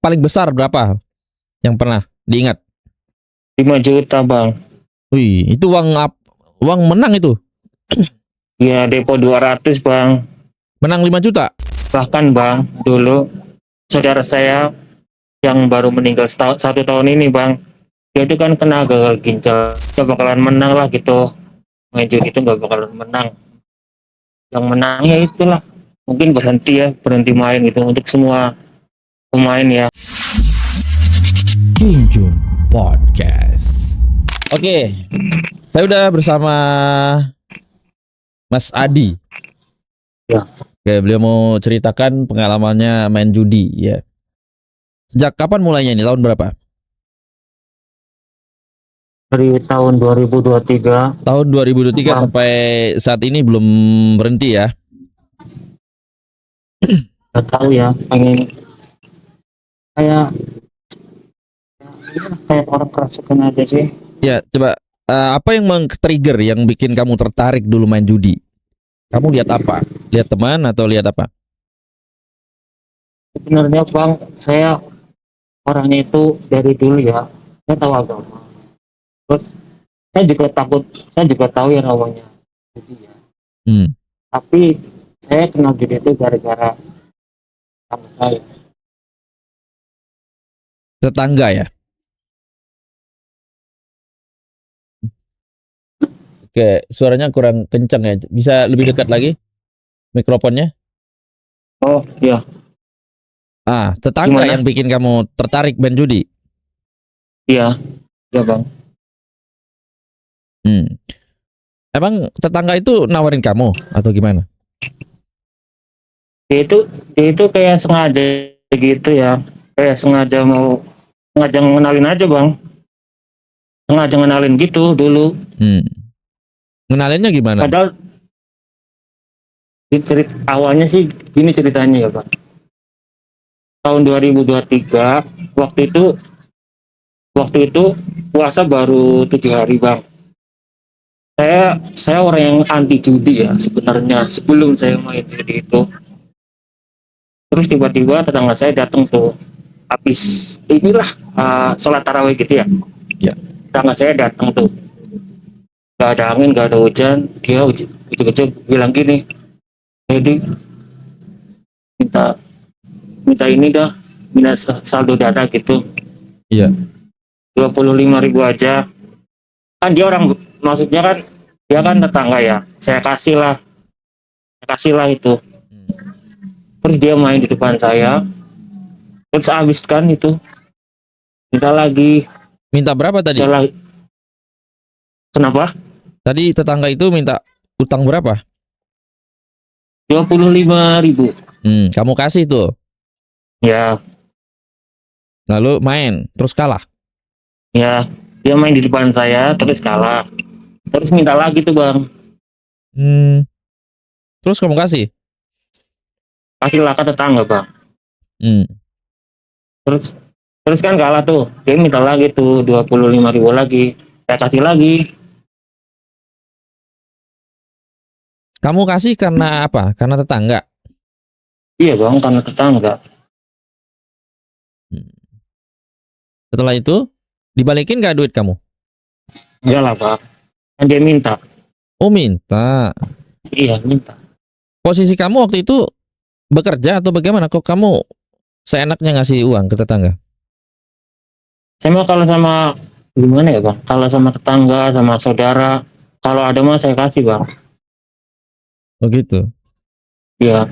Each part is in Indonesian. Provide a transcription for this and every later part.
paling besar berapa yang pernah diingat? 5 juta bang. Wih, itu uang menang itu. Ya depo 200 bang. Menang 5 juta. Bahkan bang, dulu saudara saya yang baru meninggal 1 tahun ini bang, dia itu kan kena gagal ginjal, gak bakalan menang lah gitu. Main judi itu gak bakalan menang. Yang menangnya itulah mungkin berhenti main gitu untuk semua pemain ya. King Jun Podcast. Oke, saya udah bersama Mas Adi. Ya. Oke, beliau mau ceritakan pengalamannya main judi ya. Sejak kapan mulainya ini? Tahun berapa? Dari tahun 2023. Tahun 2023 sampai saat ini belum berhenti ya. Gak tahu ya, pengen kayak kayak orang kerasukan aja sih. Ya, coba apa yang meng-trigger yang bikin kamu tertarik dulu main judi? Kamu lihat apa? Lihat teman atau lihat apa? Sebenarnya bang, saya orangnya itu dari dulu ya, saya tahu agama. Terus saya juga tahu yang namanya judi ya. Hmm. Tapi saya kenal judi itu gara-gara sama saya. Tetangga ya. Oke, suaranya kurang kencang ya. Bisa lebih dekat lagi mikrofonnya? Oh iya, Tetangga gimana? yang bikin kamu tertarik main judi. Iya, iya bang. Emang tetangga itu nawarin kamu atau gimana? Dia itu dia itu kayak sengaja gitu ya, kayak sengaja ngenalin aja bang, sengaja ngenalin gitu dulu. Ngenalinnya gimana? Padahal awalnya sih gini ceritanya ya bang. Tahun 2023 waktu itu puasa baru 7 hari bang. Saya orang yang anti judi ya sebenarnya sebelum saya main judi itu. Terus tiba-tiba tetangga saya datang tuh habis inilah sholat tarawih gitu ya. Ya. Tetangga saya datang tuh, gak ada angin gak ada hujan, dia ujuk-ujuk bilang gini, jadi minta minta ini dah, minta saldo dana gitu. Iya. 25.000 aja. Kan dia orang, maksudnya kan dia kan tetangga ya, saya kasih lah itu. Terus dia main di depan saya, terus habiskan itu, minta lagi. Minta berapa tadi? Kenapa? Tadi tetangga itu minta utang berapa? 25.000. Kamu kasih tuh. Ya, Lalu main, terus kalah. ya, dia main di depan saya, terus kalah. Terus minta lagi tuh bang. Terus kamu kasih? Kasih lah ke tetangga bang. Terus terus kan kalah tuh, dia minta lagi tuh 25.000 lagi, saya kasih lagi. Kamu kasih karena apa? Karena tetangga? Iya bang, karena tetangga. Setelah itu dibalikin gak duit kamu? Enggak lah pak, kan dia minta. Oh minta. Iya minta. Posisi kamu waktu itu bekerja atau bagaimana? Kok kamu seenaknya ngasih uang ke tetangga? Saya mah kalau sama, gimana ya bang, kalau sama tetangga sama saudara, kalau ada mah saya kasih bang. Begitu. Iya.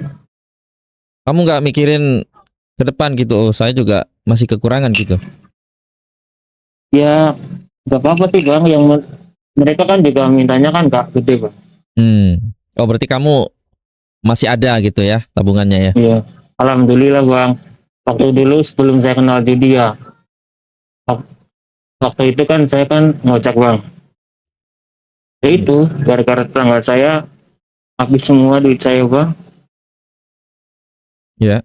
Kamu nggak mikirin ke depan gitu? Oh saya juga masih kekurangan gitu. Ya nggak apa-apa sih bang, yang mereka kan juga mintanya kan gak gede bang. Oh berarti kamu masih ada gitu ya tabungannya ya? Iya, alhamdulillah bang. Waktu dulu sebelum saya kenal judi ya, waktu itu kan saya kan ngojek bang. Ya itu gara-gara tetangga saya habis semua duit saya bang. Ya.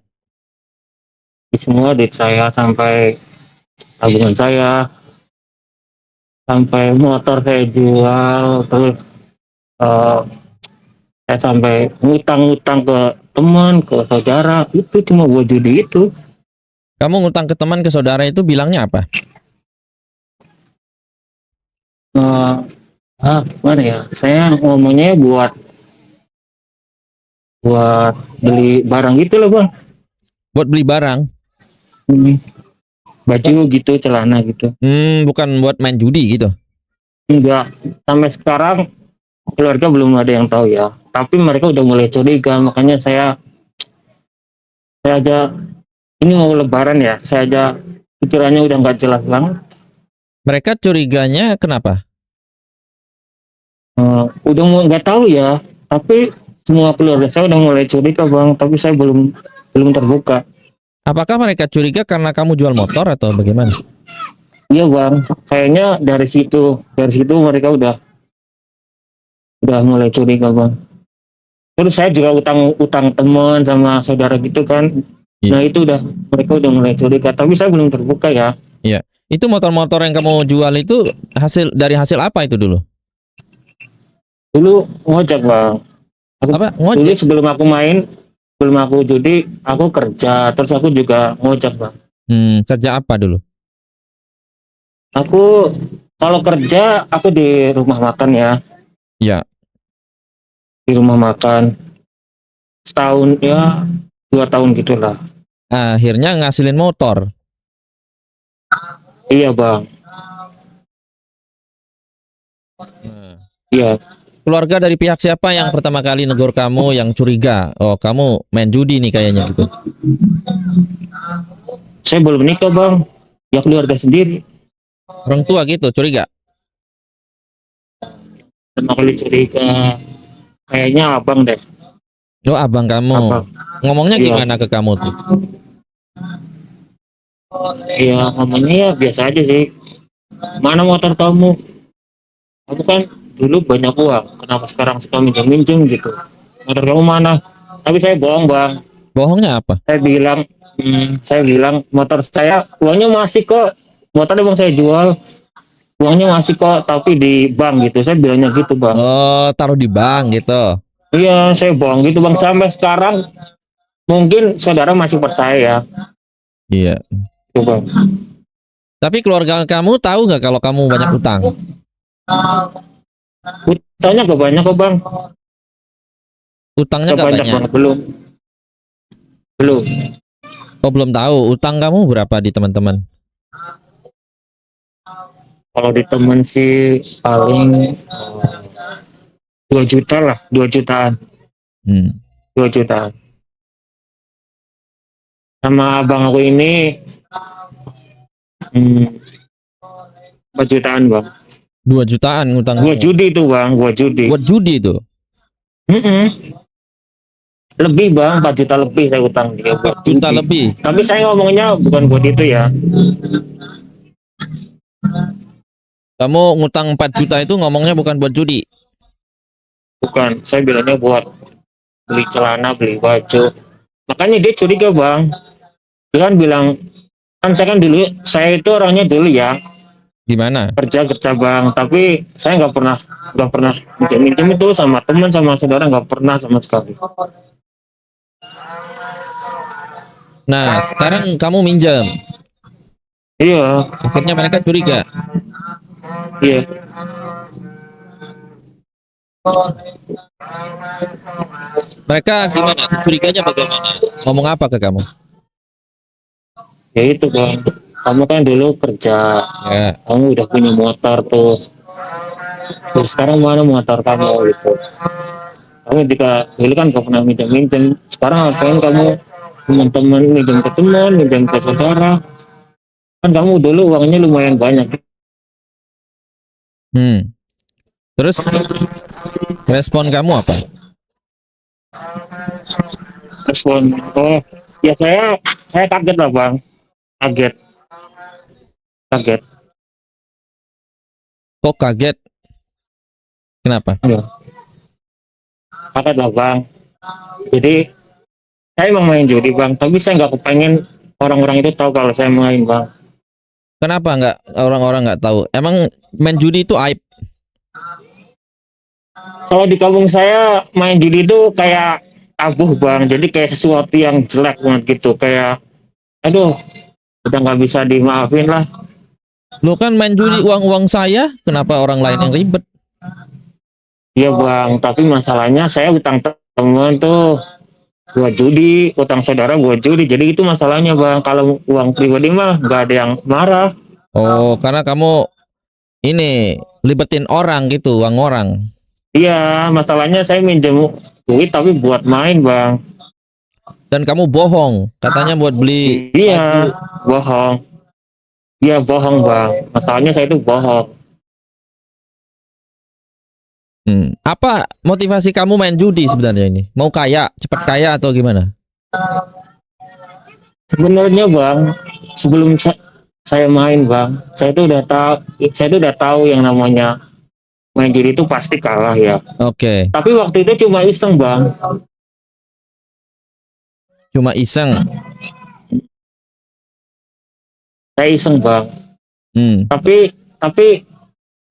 Habis semua duit saya, sampai tabungan saya, sampai motor saya jual, terus eh, saya sampai ngutang-ngutang ke teman, ke saudara, itu cuma buat judi itu. Kamu ngutang ke teman, ke saudara itu bilangnya apa? Eh, Gimana ya? Saya ngomongnya buat buat beli barang gitu loh bang. Buat beli barang? Hmm, Baju gitu, celana gitu. Bukan buat main judi gitu. Enggak, sampai sekarang keluarga belum ada yang tahu ya. Tapi mereka udah mulai curiga, makanya saya aja ini mau lebaran ya, saya aja pikirannya udah nggak jelas banget. Mereka curiganya kenapa? Udah mau nggak tahu ya, tapi semua keluarga saya udah mulai curiga bang, tapi saya belum belum terbuka. Apakah mereka curiga karena kamu jual motor atau bagaimana? Iya bang, kayaknya dari situ mereka udah mulai curiga bang. Terus saya juga utang utang teman sama saudara gitu kan. Iya. Nah itu udah mereka udah mulai curiga, tapi saya belum terbuka ya. Iya. Itu motor-motor yang kamu jual itu dari hasil apa itu dulu? Dulu ngojek bang. Aku Apa? dulu Ngojek? sebelum aku judi, aku kerja, terus aku juga ngojek bang. Kerja apa dulu? Aku kalau kerja aku di rumah makan ya, Iya. di rumah makan setahun ya 2 tahun gitulah. Akhirnya ngasilin motor. Iya bang, Nah, iya. keluarga dari pihak siapa yang pertama kali negor kamu yang curiga? Oh, kamu main judi nih kayaknya gitu. Saya belum nikah bang, ya keluarga sendiri. Orang tua gitu curiga. Pertama kali curiga, kayaknya abang deh, Oh, abang kamu. abang. Ngomongnya Iya, gimana ke kamu tuh? iya ngomongnya ya biasa aja sih. Mana motor kamu? Kamu kan dulu banyak uang, kenapa sekarang suka minjem-minjem gitu? Motor kamu mana? Tapi saya bohong bang. Bohongnya apa? Saya bilang motor saya uangnya masih kok. Motor bang saya jual, uangnya masih kok, tapi di bank gitu. Saya bilangnya gitu bang. Oh, taruh di bank gitu. Iya, saya bohong gitu bang. Sampai sekarang mungkin saudara masih percaya ya, Iya. tuh bang. Tapi keluarga kamu tahu nggak kalau kamu banyak utang? Utangnya gak banyak kok bang, Utangnya gak nggak banyak banyak. banget belum, belum. Oh, belum tahu. Utang kamu berapa di teman-teman? Kalau di temen sih paling 2 juta lah, 2 jutaan, Hmm. 2 jutaan. Sama abang aku ini hmm, 4 jutaan bang. 2 jutaan ngutang Gua kamu. judi itu bang, gua judi. Buat judi itu. Mm-mm. Lebih bang, 4 juta lebih saya utang dia 4 buat juta judi. lebih. Tapi saya ngomongnya bukan buat itu ya. Kamu ngutang 4 juta itu ngomongnya bukan buat judi. Bukan, saya bilangnya buat beli celana, beli baju. Makanya dia curiga bang. Dia kan bilang, kan saya itu orangnya dulu ya Gimana? kerja kerja bang. Tapi saya nggak pernah minjem itu sama teman sama saudara, nggak pernah sama sekali. Nah, sekarang kamu minjem. Iya, Akhirnya mereka curiga. iya. Mereka gimana? Curiganya bagaimana? Ngomong apa ke kamu? Ya itu bang. Kamu kan dulu kerja, Ya. kamu udah punya motor tuh. Terus sekarang mana motor kamu gitu? Kamu juga dulu kan gak pernah minjem-minjem. Sekarang ngapain kamu teman-teman minjem ke teman, minjem ke saudara? Kan kamu dulu uangnya lumayan banyak. Hmm. Terus respon kamu apa? Respon, oh ya saya kaget lah bang, kaget, kaget. Kok kaget? Kenapa? Ya, kaget lah bang. Jadi saya emang main judi bang, tapi saya nggak kepengen orang-orang itu tahu kalau saya main bang. Kenapa nggak orang-orang nggak tahu? Emang main judi itu aib? Kalau di kampung saya main judi itu kayak tabuh bang, jadi kayak sesuatu yang jelek banget gitu, kayak aduh udah nggak bisa dimaafin lah. Lo kan main judi uang-uang saya, kenapa orang lain yang ribet? Iya bang, tapi masalahnya saya utang temen tuh gua judi, utang saudara gua judi, jadi itu masalahnya bang. Kalau uang pribadi mah nggak ada yang marah. Oh, karena kamu ini libetin orang gitu, uang orang. Iya, masalahnya saya minjem duit tapi buat main bang. Dan kamu bohong, katanya buat beli Iya, baju. bohong. Iya bohong bang, masalahnya saya itu bohong. Apa motivasi kamu main judi sebenarnya ini? Mau kaya, cepat kaya atau gimana? Sebenarnya bang, sebelum saya main bang, saya itu udah tahu yang namanya main judi itu pasti kalah ya. Oke, Tapi waktu itu cuma iseng bang. cuma iseng. Saya iseng bang. Hmm. Tapi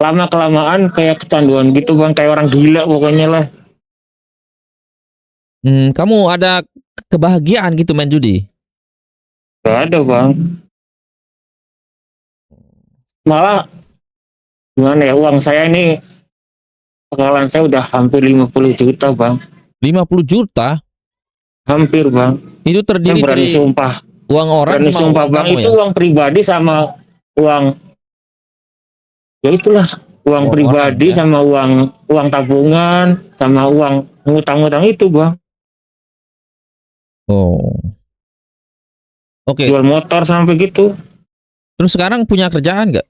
lama kelamaan kayak kecanduan gitu bang, kayak orang gila pokoknya lah. Kamu ada kebahagiaan gitu main judi? Gak ada bang. Malah gimana ya, uang saya ini bakalan saya udah hampir 50 juta bang. 50 juta? Hampir bang. Itu Saya terdiri berani dari sumpah. uang orang Berani sama sumpah uang bang, kamu itu ya? uang pribadi sama uang, ya itulah, uang Uang orang pribadi ya? sama uang uang tabungan sama uang ngutang-ngutang itu bang. Oh, oke. Jual motor sampai gitu. Terus sekarang punya kerjaan nggak?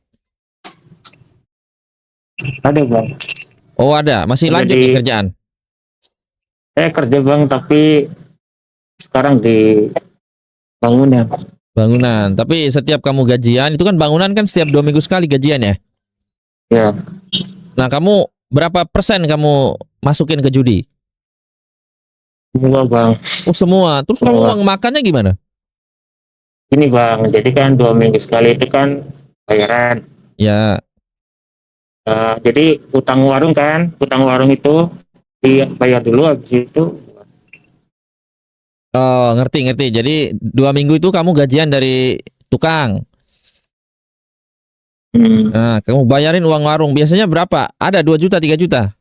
Ada bang. Oh ada, masih Ada lanjut di, nih kerjaan. saya kerja bang tapi sekarang di bangunan. Bangunan. Tapi setiap kamu gajian, itu kan bangunan kan setiap 2 minggu sekali gajian ya? Ya, Nah kamu berapa persen kamu masukin ke judi? semua bang. Oh semua. Terus kamu Semua. uang makannya gimana? Ini bang, jadi kan 2 minggu sekali itu kan bayaran. Ya, Jadi utang warung itu dibayar dulu, habis itu oh ngerti ngerti. Jadi 2 minggu itu kamu gajian dari tukang. hmm, Nah kamu bayarin uang warung. Biasanya berapa? Ada 2 juta, 3 juta.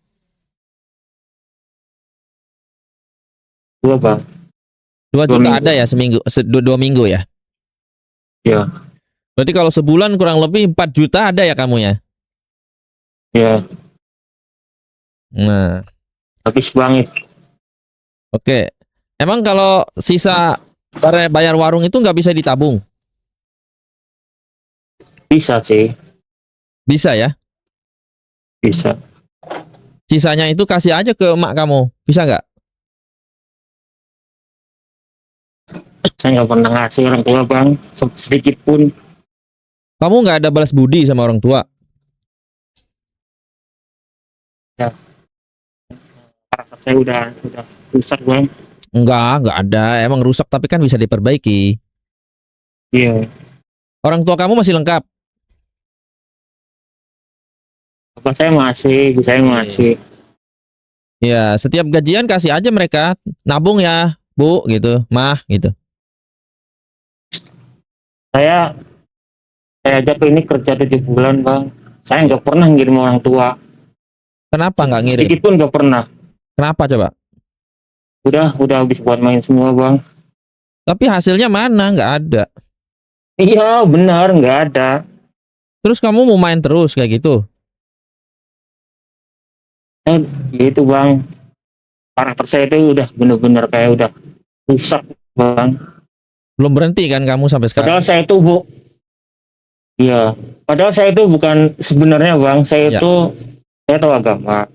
2 bang, 2 dua juta minggu. ada ya seminggu, 2 minggu ya. Ya, Berarti kalau sebulan kurang lebih 4 juta ada ya kamu ya. ya, Nah, habis banget. oke. Emang kalau sisa bayar warung itu nggak bisa ditabung? Bisa sih, Bisa ya. bisa. Sisanya itu kasih aja ke emak kamu. Bisa nggak? Saya nggak pernah ngasih orang tua bang, sedikit pun. Kamu nggak ada balas budi sama orang tua? Ya, karakter saya udah rusak bang. Nggak ada. Emang rusak tapi kan bisa diperbaiki. Iya, Orang tua kamu masih lengkap. bapak saya masih, ibu saya Iya. masih. Ya, setiap gajian kasih aja mereka nabung ya, Bu, gitu, Mah, gitu. Saya saya aja ke ini kerja 7 bulan bang. Saya Ya. nggak pernah ngirim orang tua, Kenapa nggak ngirim? sedikit pun nggak pernah. Kenapa coba? Udah habis buat main semua bang. Tapi hasilnya mana? Nggak ada. Iya benar, nggak ada. Terus kamu mau main terus kayak gitu? Ya itu bang, karakter saya itu udah bener-bener kayak udah rusak bang. Belum berhenti kan kamu sampai sekarang? Padahal saya itu iya, padahal saya itu bukan sebenarnya bang, Ya. saya tahu agama.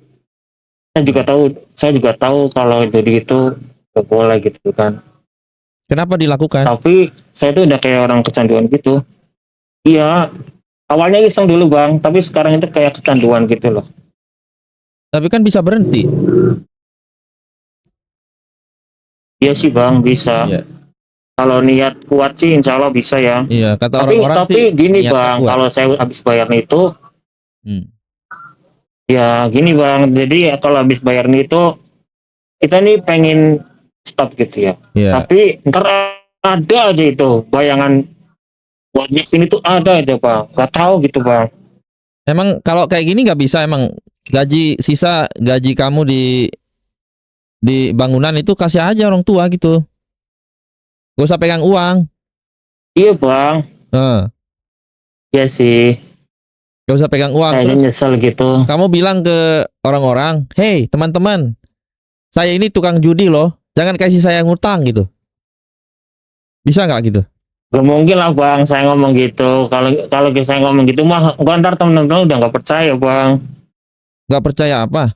Saya juga tahu kalau jadi itu gak boleh gitu kan. Kenapa dilakukan? Tapi saya itu udah kayak orang kecanduan gitu. Iya, awalnya iseng dulu bang, tapi sekarang itu kayak kecanduan gitu loh. Tapi kan bisa berhenti. Iya sih bang, bisa. Iya. Kalau niat kuat sih insya Allah bisa ya. Iya, kata Tapi orang-orang sih tapi gini niatnya bang, kuat. kalau saya habis bayar itu, Hmm. ya gini bang, jadi ya kalau habis bayar itu kita nih pengen stop gitu ya. Iya. Tapi ntar ada aja itu bayangan buat nyepin itu ada aja bang, nggak tahu gitu bang. Emang kalau kayak gini nggak bisa, emang gaji sisa gaji kamu di bangunan itu kasih aja orang tua gitu. Gak usah pegang uang. Iya bang, Nah, iya sih, gak usah pegang uang. kayaknya Terus nyesel gitu. kamu bilang ke orang-orang, hey teman-teman, saya ini tukang judi loh. Jangan kasih saya ngutang gitu. Bisa nggak gitu? Gak mungkin lah bang, saya ngomong gitu. Kalau kalau saya ngomong gitu mah, gua ntar temen-temen udah nggak percaya bang. Nggak percaya apa?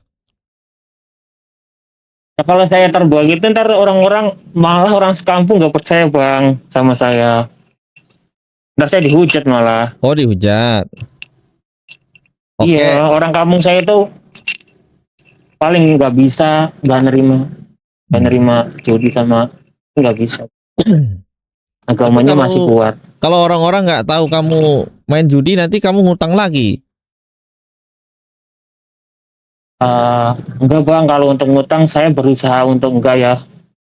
Ya, kalau saya terbuat gitu ntar orang-orang malah orang sekampung nggak percaya bang sama saya. Ntar saya dihujat malah. Oh dihujat. Iya, Oke. orang kampung saya tuh paling nggak bisa, nggak Hmm. nerima judi sama, nggak bisa. Tapi Agamanya masih kalau kuat. kalau orang-orang nggak tahu kamu main judi, nanti kamu ngutang lagi. Eh, enggak bang, kalau untuk ngutang saya berusaha untuk enggak ya.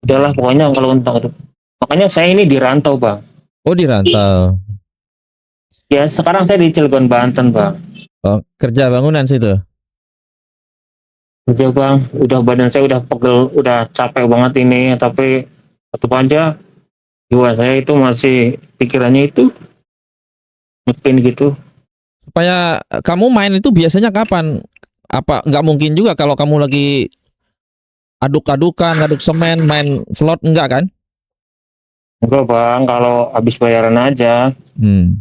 Udahlah pokoknya kalau untuk itu. Makanya saya ini dirantau bang. Oh di rantau. Ya sekarang saya di Cilegon Banten bang. Oh, kerja bangunan situ. Kerja bang, udah badan saya udah pegel, udah capek banget ini. Tapi tetap aja jiwa saya itu masih pikirannya itu ngepin gitu. Supaya kamu main itu biasanya kapan? Apa nggak mungkin juga kalau kamu lagi aduk-adukan, ngaduk semen, main slot enggak kan? Enggak bang, kalau habis bayaran aja. Hmm.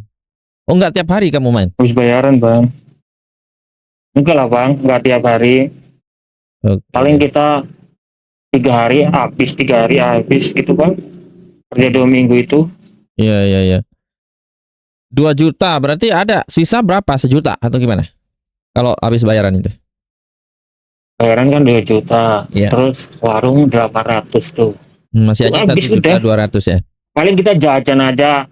Oh enggak tiap hari kamu main? Habis bayaran bang. Enggak lah bang, enggak tiap hari. Paling Oke. kita 3 hari habis, 3 hari habis gitu bang. Kerja 2 minggu itu. Iya iya iya. 2 juta berarti ada sisa berapa? Sejuta atau gimana? Kalau habis bayaran itu? Bayaran kan 2 juta. Iya. Terus warung 800 tuh. Masih Tuh aja satu habis juta udah. dua ratus ya. Paling kita jajan aja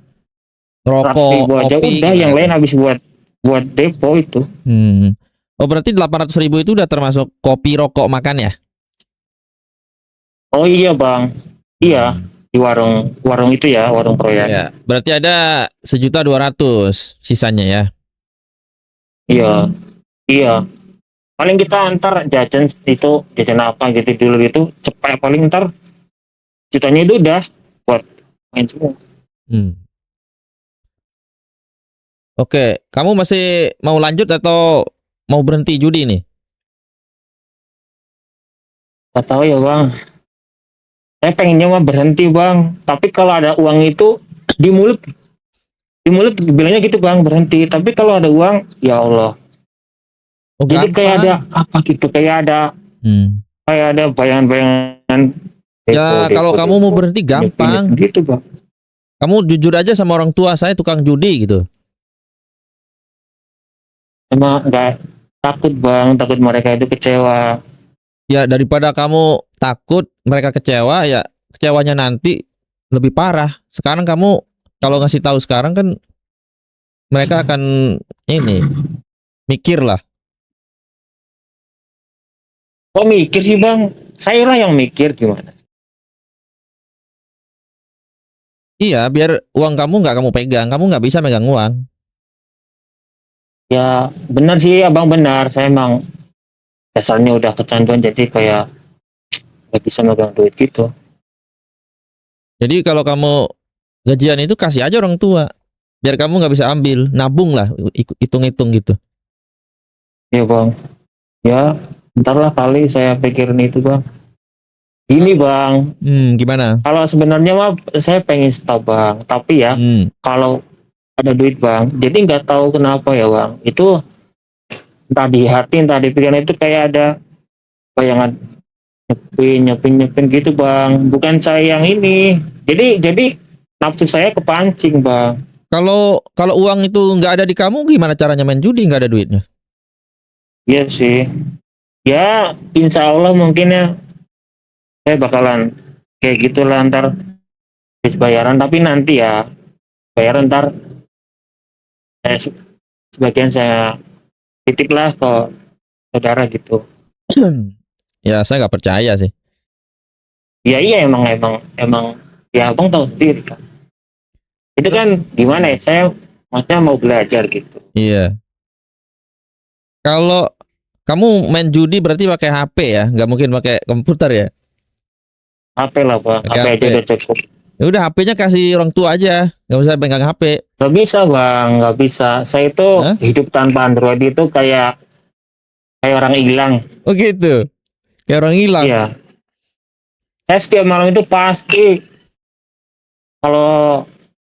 seratus Rokok, ribu aja kopi udah, gimana yang lain tuh? habis buat buat depo itu. Hmm. Oh berarti 800 ribu itu udah termasuk kopi, rokok, makan ya? Oh iya bang, iya, Hmm. di warung warung itu ya, warung proyek. Ya, berarti ada 1.200.000 sisanya ya. Iya, iya. Paling kita antar jajan itu, jajan apa gitu dulu itu cepet, paling ntar jutanya itu udah buat main semua. Hmm. Oke, kamu masih mau lanjut atau mau berhenti judi nih? Gak tahu ya bang, saya pengennya mah berhenti bang, tapi kalau ada uang itu di mulut di mulut bilangnya gitu bang, berhenti, tapi kalau ada uang ya Allah, Oh, jadi kayak ada gampang. apa gitu, Hmm. kayak ada bayangan-bayangan depo Ya, depo kalau kamu mau depo berhenti pinjam gampang. gitu bang. Kamu jujur aja sama orang tua, saya tukang judi gitu. Emang nggak takut bang, takut mereka itu kecewa. Ya, daripada kamu takut mereka kecewa, ya kecewanya nanti lebih parah. Sekarang kamu kalau ngasih tahu sekarang kan mereka akan ini mikir lah. Kok mikir sih bang, saya lah yang mikir gimana. Iya, biar uang kamu nggak kamu pegang, kamu nggak bisa megang uang. Ya benar sih abang, benar, saya emang dasarnya udah kecanduan jadi kayak nggak bisa megang duit gitu. Jadi kalau kamu gajian itu kasih aja orang tua, biar kamu nggak bisa ambil, nabung lah, hitung-hitung gitu. Ya bang, ya ntar lah kali saya pikirin itu bang. Ini bang, Gimana? kalau sebenarnya mah saya pengen stop bang, tapi ya Hmm, kalau ada duit bang, jadi nggak tahu kenapa ya bang, itu entah di hati entah di pikiran itu kayak ada bayangan nyepin nyepin nyepin gitu bang, bukan saya yang ini, jadi nafsu saya kepancing bang. kalau kalau uang itu nggak ada di kamu, gimana caranya main judi nggak ada duitnya? Iya sih, ya insya Allah mungkin ya saya bakalan kayak gitu lah ntar habis bayaran, tapi nanti ya bayaran ntar saya sebagian saya titip lah ke saudara gitu. Ya, saya nggak percaya sih. Ya iya, emang emang emang ya abang tahu sendiri kan. Itu kan gimana ya? Saya maksudnya mau belajar gitu. Iya. Kalau kamu main judi berarti pakai HP ya, nggak mungkin pakai komputer ya? HP lah bang, Pakai HP HP. aja udah cukup. Ya udah HP-nya kasih orang tua aja, nggak usah pegang HP. Gak bisa bang, gak bisa. Saya itu Hah? hidup tanpa Android itu kayak kayak orang hilang. Oh gitu, kayak orang hilang. Iya. Saya setiap malam itu pasti kalau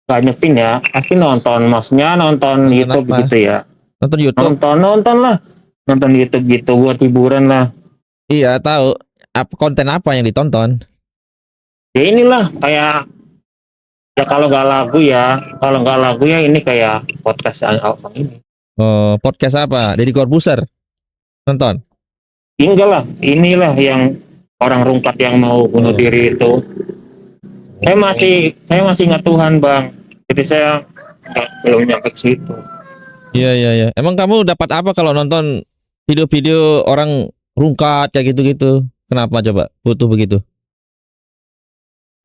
nggak nyepin ya, pasti nonton. Maksudnya nonton Nonton YouTube apa? gitu ya. Nonton YouTube? Nonton lah. Nonton YouTube gitu buat hiburan lah. Iya tahu. Konten apa yang ditonton? Ya inilah kayak ya kalau nggak lagu ya ini kayak podcast apa ini. Oh, podcast apa? Deddy Corbuzier. Nonton. Enggak lah, inilah yang orang rungkat yang mau bunuh Oh. diri itu. Saya masih ingat Tuhan bang. Jadi saya belum nyampe ke situ. Iya iya iya. Emang kamu dapat apa kalau nonton video-video orang rungkat kayak gitu-gitu? Kenapa coba butuh begitu?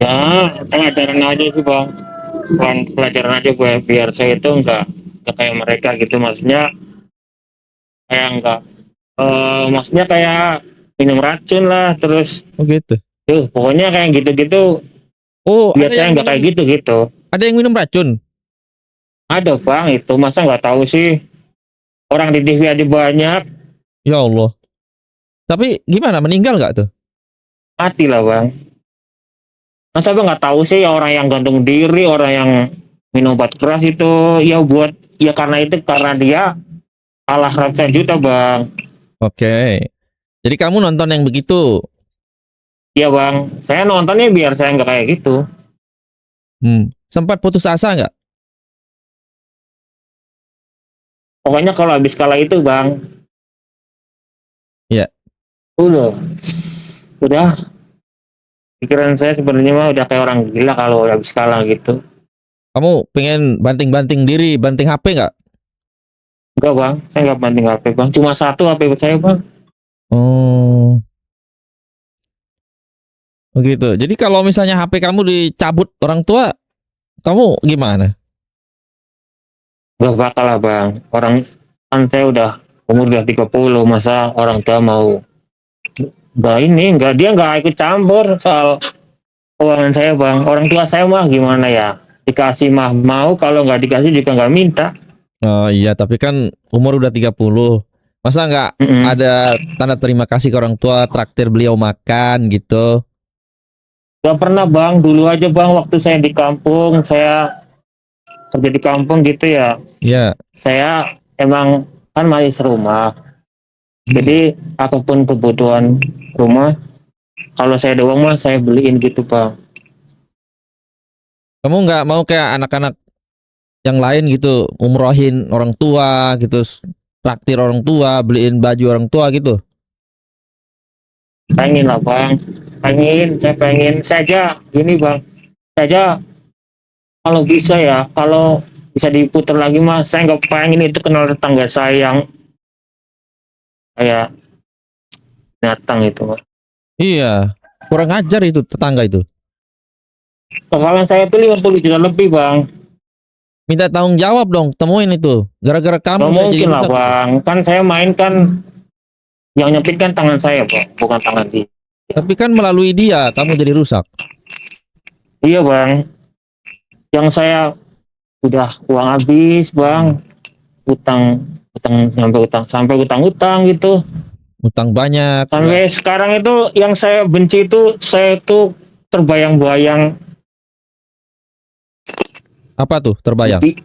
Ya, pelajaran aja sih bang. Pelajaran aja biar saya itu nggak kayak mereka gitu. Maksudnya kayak nggak, maksudnya kayak minum racun lah. Terus, Oh gitu. pokoknya kayak gitu-gitu. Oh, Biar saya nggak kayak gitu-gitu. ada yang minum racun. Ada bang itu, masa nggak tahu sih. Orang di TV aja banyak, Ya Allah. Tapi gimana meninggal nggak tuh? mati lah bang. Masa bang nggak tahu sih orang yang gantung diri, orang yang minum obat keras itu ya buat ya karena dia kalah ratusan juta bang. Oke. Jadi kamu nonton yang begitu. Iya bang, saya nontonnya biar saya nggak kayak gitu. Sempat putus asa nggak? Pokoknya kalau habis kalah itu bang, Iya. udah pikiran saya sebenarnya mah udah kayak orang gila kalau habis kalah gitu. Kamu pengen banting-banting diri, banting HP nggak? Enggak bang, saya nggak banding HP bang, cuma satu HP saya bang. Oh, begitu. Jadi kalau misalnya HP kamu dicabut orang tua, kamu gimana? Nggak bakal lah bang, orang kan saya udah umur udah 30, masa orang tua mau dia nggak ikut campur soal keuangan saya bang. Orang tua saya mah gimana ya, dikasih mah mau, kalau nggak dikasih juga nggak minta. Oh iya, tapi kan umur udah 30. Masa nggak Mm-mm. ada tanda terima kasih ke orang tua, traktir beliau makan gitu? Gak pernah bang, dulu aja bang waktu saya di kampung, saya kerja di kampung gitu ya, Iya. saya emang kan masih serumah, jadi apapun kebutuhan rumah, kalau saya ada uang mah saya beliin gitu bang. Kamu nggak mau kayak anak-anak yang lain gitu, umrohin orang tua gitu, traktir orang tua, beliin baju orang tua gitu? Pengen lah bang, saya pengen saja ini bang, saja kalau bisa ya, kalau bisa diputar lagi mah saya nggak pengen itu kenal tetangga saya yang kayak binatang itu mah. Iya, kurang ajar itu tetangga itu. Kemarin saya tuh 50 juta lebih bang. Minta tanggung jawab dong, temuin itu. Gara-gara kamu Gak saya jadi mungkin lah rusak. bang, kan saya main kan yang nyepit kan tangan saya bang, bukan tangan dia. Tapi kan melalui dia kamu jadi rusak. Iya bang, yang saya udah uang habis bang, utang utang sampai utang gitu. Utang banyak. Sampai sekarang itu yang saya benci itu, saya tuh terbayang-bayang Apa tuh terbayang? judi,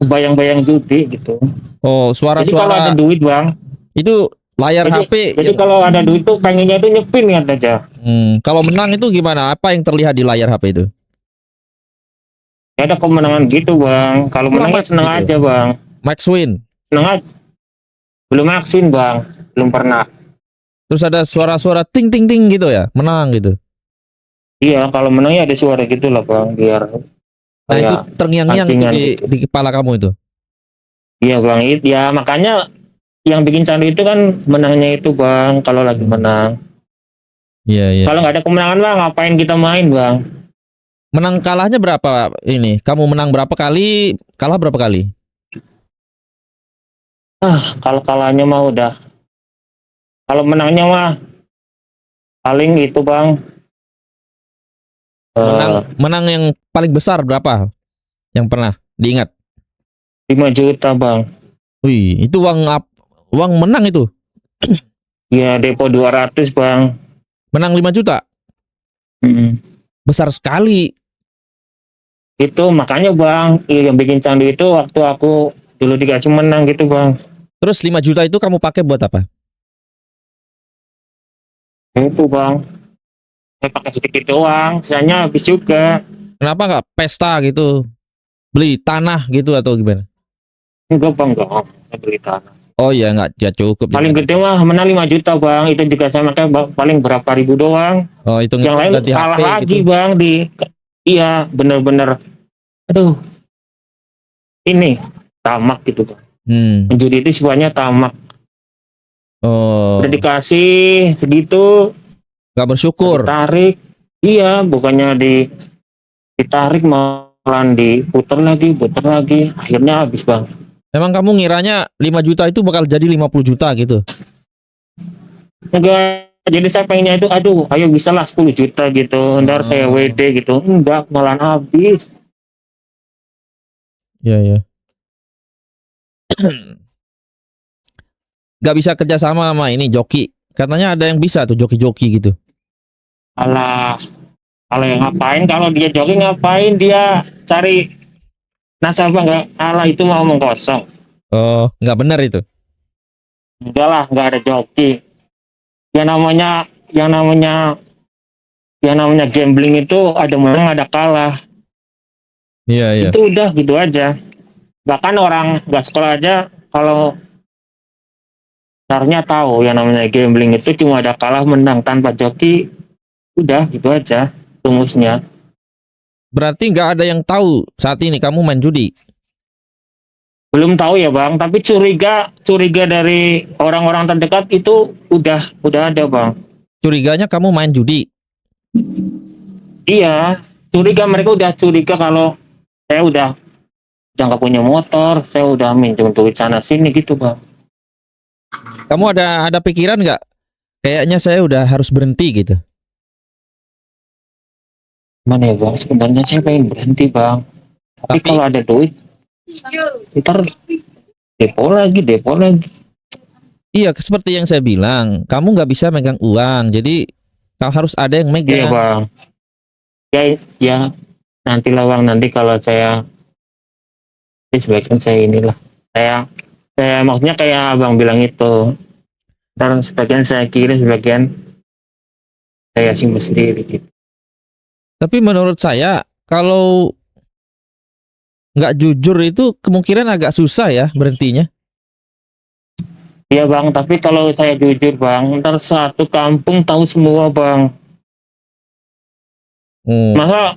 bayang-bayang judi gitu. Oh, Jadi kalau ada suara-suara duit bang, itu layar jadi, HP. jadi kalau ada duit tuh pengennya itu nyepin kan aja. Kalau menang itu gimana? Apa yang terlihat di layar HP itu? Ya ada kemenangan gitu bang. Kalau menangnya Selamat seneng gitu. aja bang. Max win. Seneng aja. Belum vaksin bang, belum pernah. Terus ada suara-suara ting ting ting gitu ya, menang gitu. Iya, kalau menangnya ada suara gitu lah bang, biar Nah itu kayak terngiang-ngiang tuh pancingan di, gitu. di kepala kamu itu. Iya bang, ya makanya yang bikin candu itu kan menangnya itu bang, kalau lagi menang. Iya iya. Kalau nggak ada kemenangan lah, ngapain kita main bang? Menang kalahnya berapa ini? Kamu menang berapa kali, kalah berapa kali? Kalau kalahnya mah udah, kalau menangnya mah paling itu bang, Menang eh menang yang paling besar berapa? Yang pernah diingat? 5 juta bang. Wih, itu uang menang itu. Ya depo 200 bang. Menang 5 juta. Mm. Besar sekali. Itu makanya bang, yang bikin candu itu waktu aku dulu dikasih menang gitu bang. Terus 5 juta itu kamu pakai buat apa? Itu bang, saya pakai sedikit doang, sisanya habis juga. Kenapa nggak pesta gitu? Beli tanah gitu atau gimana? Enggak bang, enggak, saya beli tanah. Oh ya nggak ya cukup 5 Paling gede juta. mah menang 5 juta bang, itu juga saya pakai paling berapa ribu doang. Oh Yang hitung-hitung lain ganti HP kalah gitu. lagi bang di, iya bener-bener, aduh ini tamak gitu bang. Hmm. Menjudi itu semuanya tamak. Udah Oh dikasih segitu, nggak udah bersyukur. ditarik, iya bukannya ditarik malah diputer lagi, puter lagi, akhirnya habis bang. Emang kamu ngiranya 5 juta itu bakal jadi 50 juta gitu? Enggak, jadi saya pengennya itu, aduh ayo bisa lah 10 juta gitu, ntar saya Oh, WD gitu, enggak malah habis. iya ya. Nggak bisa kerja sama ini joki. Katanya ada yang bisa tuh joki-joki gitu. Alah, kalau yang ngapain, kalau dia jogging ngapain dia cari nasabah, nggak, alah itu mau omong kosong. Oh, nggak benar itu. Enggak lah, nggak ada joki. Yang namanya yang namanya yang namanya gambling itu ada menang ada kalah, Iya, iya. itu udah gitu aja. Bahkan orang nggak sekolah aja kalau sebenarnya tahu yang namanya gambling itu cuma ada kalah menang tanpa joki, udah gitu aja rumusnya. Berarti nggak ada yang tahu saat ini kamu main judi. Belum tahu ya bang, tapi curiga curiga dari orang-orang terdekat itu udah ada bang. Curiganya kamu main judi. Iya, curiga, mereka udah curiga kalau saya udah nggak punya motor, saya udah minjem duit sana sini gitu bang. Kamu ada pikiran nggak? Kayaknya saya udah harus berhenti gitu. Mana ya bang, sebenarnya saya pengen berhenti bang, tapi Tapi kalau ada duit ntar depo lagi. iya seperti yang saya bilang, kamu nggak bisa megang uang. Jadi kau harus ada yang Iya megang. bang, ya ya nanti lah bang, nanti kalau saya, sebaiknya saya inilah, saya maksudnya kayak abang bilang itu, ntar sebagian saya kirim, sebagian saya simpan sendiri gitu. Tapi menurut saya kalau nggak jujur itu kemungkinan agak susah ya berhentinya. Iya bang, tapi kalau saya jujur bang, ntar satu kampung tahu semua bang. Hmm. Masa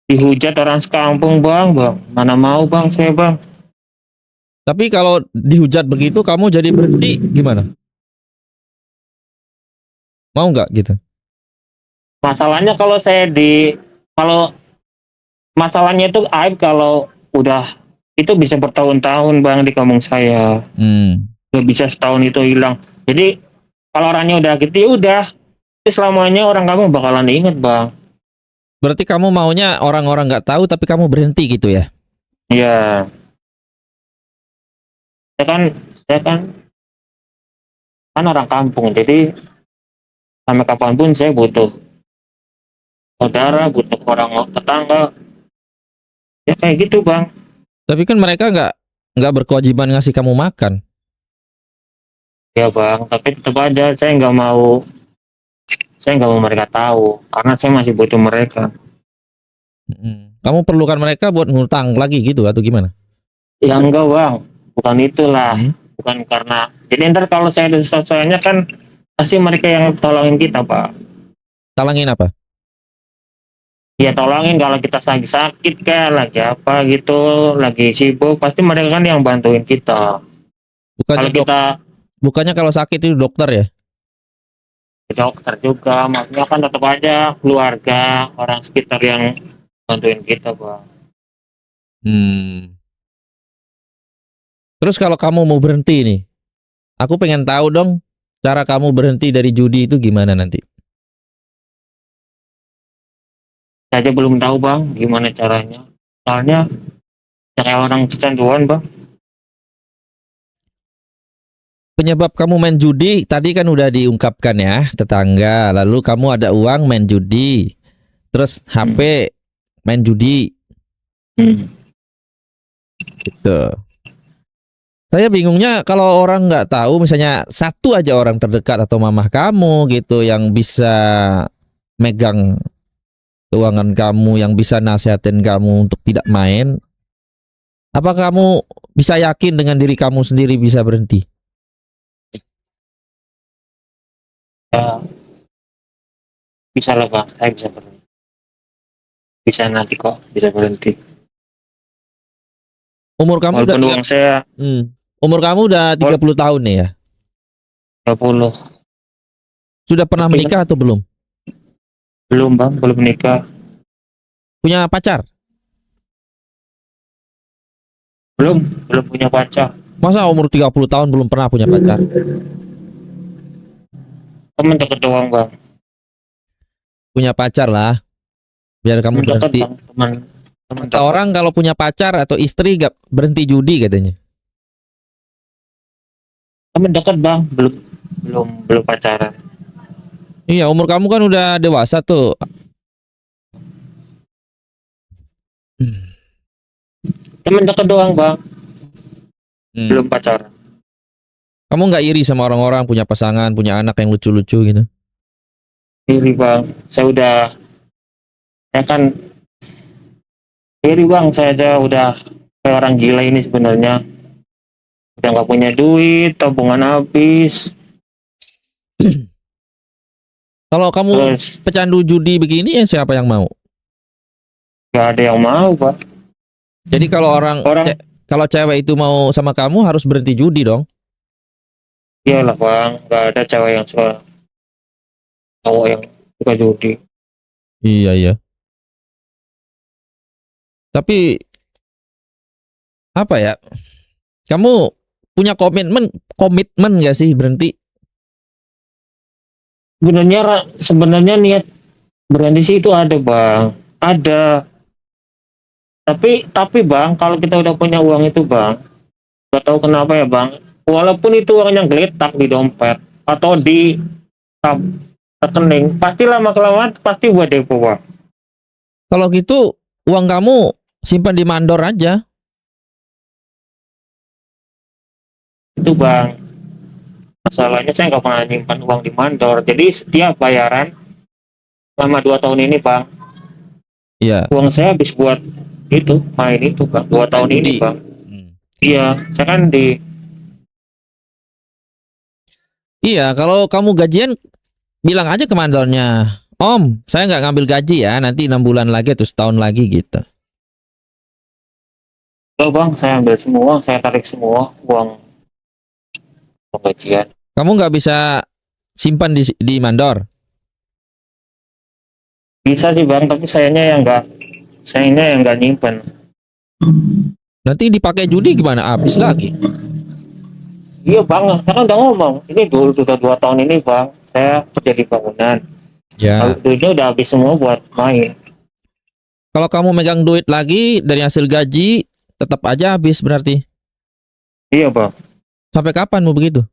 dihujat orang sekampung bang, mana mau bang saya bang. Tapi kalau dihujat begitu kamu jadi berhenti gimana? Mau nggak gitu? Masalahnya kalau masalahnya itu aib, kalau udah itu bisa bertahun-tahun bang di kampung saya, Hmm. nggak bisa setahun itu hilang. Jadi kalau orangnya udah gitu ya udah, itu selamanya orang kampung bakalan inget bang. Berarti kamu maunya orang-orang nggak tahu tapi kamu berhenti gitu ya? Ya, saya kan orang kampung, jadi sampai kapanpun saya butuh saudara, butuh orang tetangga, ya kayak gitu bang. Tapi kan mereka nggak berkewajiban ngasih kamu makan. Ya bang, tapi tetap aja saya nggak mau mereka tahu karena saya masih butuh mereka. Mm. Kamu perlukan mereka buat ngutang lagi gitu atau gimana? Ya enggak bang, bukan itulah, Hmm. bukan karena, jadi ntar kalau saya ada sesuatunya kan pasti mereka yang tolongin kita pak. Talangin apa? Ya tolongin kalau kita lagi sakit kan, lagi apa gitu, lagi sibuk, pasti mereka kan yang bantuin kita. Bukannya Kalau kita bukannya kalau sakit itu dokter ya? ke dokter juga, maksudnya kan tetap aja keluarga, orang sekitar yang bantuin kita bang. Hmm. Terus kalau kamu mau berhenti nih, aku pengen tahu dong cara kamu berhenti dari judi itu gimana nanti. Saya aja belum tahu bang gimana caranya. Soalnya kayak orang kecanduan bang. Penyebab kamu main judi tadi kan udah diungkapkan ya, tetangga. Lalu kamu ada uang main judi. Terus HP main judi Hmm. gitu. Saya bingungnya kalau orang nggak tahu, misalnya satu aja orang terdekat atau mamah kamu gitu yang bisa megang keuangan kamu, yang bisa nasihatin kamu untuk tidak main, apa kamu bisa yakin dengan diri kamu sendiri bisa berhenti? Ya, bisa lah bang, saya bisa berhenti. Bisa nanti kok, bisa berhenti. Umur kamu udah Walaupun uang saya umur kamu udah 30 tahun nih ya. 30. Sudah pernah Tapi menikah atau belum? belum bang, belum menikah. Punya pacar? Belum, belum punya pacar. Masa umur 30 tahun belum pernah punya pacar? Temen deket doang bang. Punya pacar lah, biar kamu Temen deket berhenti. bang, temen Kata deket. orang kalau punya pacar atau istri gak berhenti judi katanya. Temen deket bang, belum pacaran. Iya, umur kamu kan udah dewasa tuh. Hmm. Temen deket doang bang, belum Hmm. pacaran. Kamu nggak iri sama orang-orang punya pasangan, punya anak yang lucu-lucu gitu? Iri bang, saya kan iri bang, saya aja udah kayak orang gila ini sebenarnya. Udah nggak punya duit, tabungan habis. Kalau kamu Terus pecandu judi begini ya siapa yang mau? nggak ada yang mau bang. Jadi kalau Orang kalau cewek itu mau sama kamu harus berhenti judi dong. iyalah bang, nggak ada cewek yang suka cowok yang suka judi. Iya iya. Tapi apa ya? Kamu punya komitmen gak sih berhenti? Sebenarnya niat berhenti sih itu ada bang, ada. Tapi bang, kalau kita udah punya uang itu bang, gak tahu kenapa ya bang, walaupun itu uangnya geletak di dompet atau di tab rekening, pasti lama kelamaan pasti buat depo bang. Kalau gitu uang kamu simpan di mandor aja. Itu bang, masalahnya saya nggak pernah nyimpan uang di mandor, jadi setiap bayaran selama 2 tahun ini bang, Iya, uang saya habis buat itu main itu bang, dua main tahun ini judi. bang. Hmm. Iya, saya kan di Iya, kalau kamu gajian bilang aja ke mandornya, Om, saya nggak ngambil gaji ya, nanti 6 bulan lagi atau setahun lagi gitu. oh bang, saya ambil semua, saya tarik semua uang gajian. Kamu nggak bisa simpan di mandor. Bisa sih bang, tapi sayangnya yang nggak nyimpen. Nanti dipakai judi gimana? Habis lagi. Iya bang, saya kan udah ngomong, ini dulu sudah 2 tahun ini bang, saya kerja di bangunan. Ya. Duitnya udah habis semua buat main. Kalau kamu megang duit lagi dari hasil gaji, tetap aja habis berarti. Iya bang, Sampai kapan mau begitu?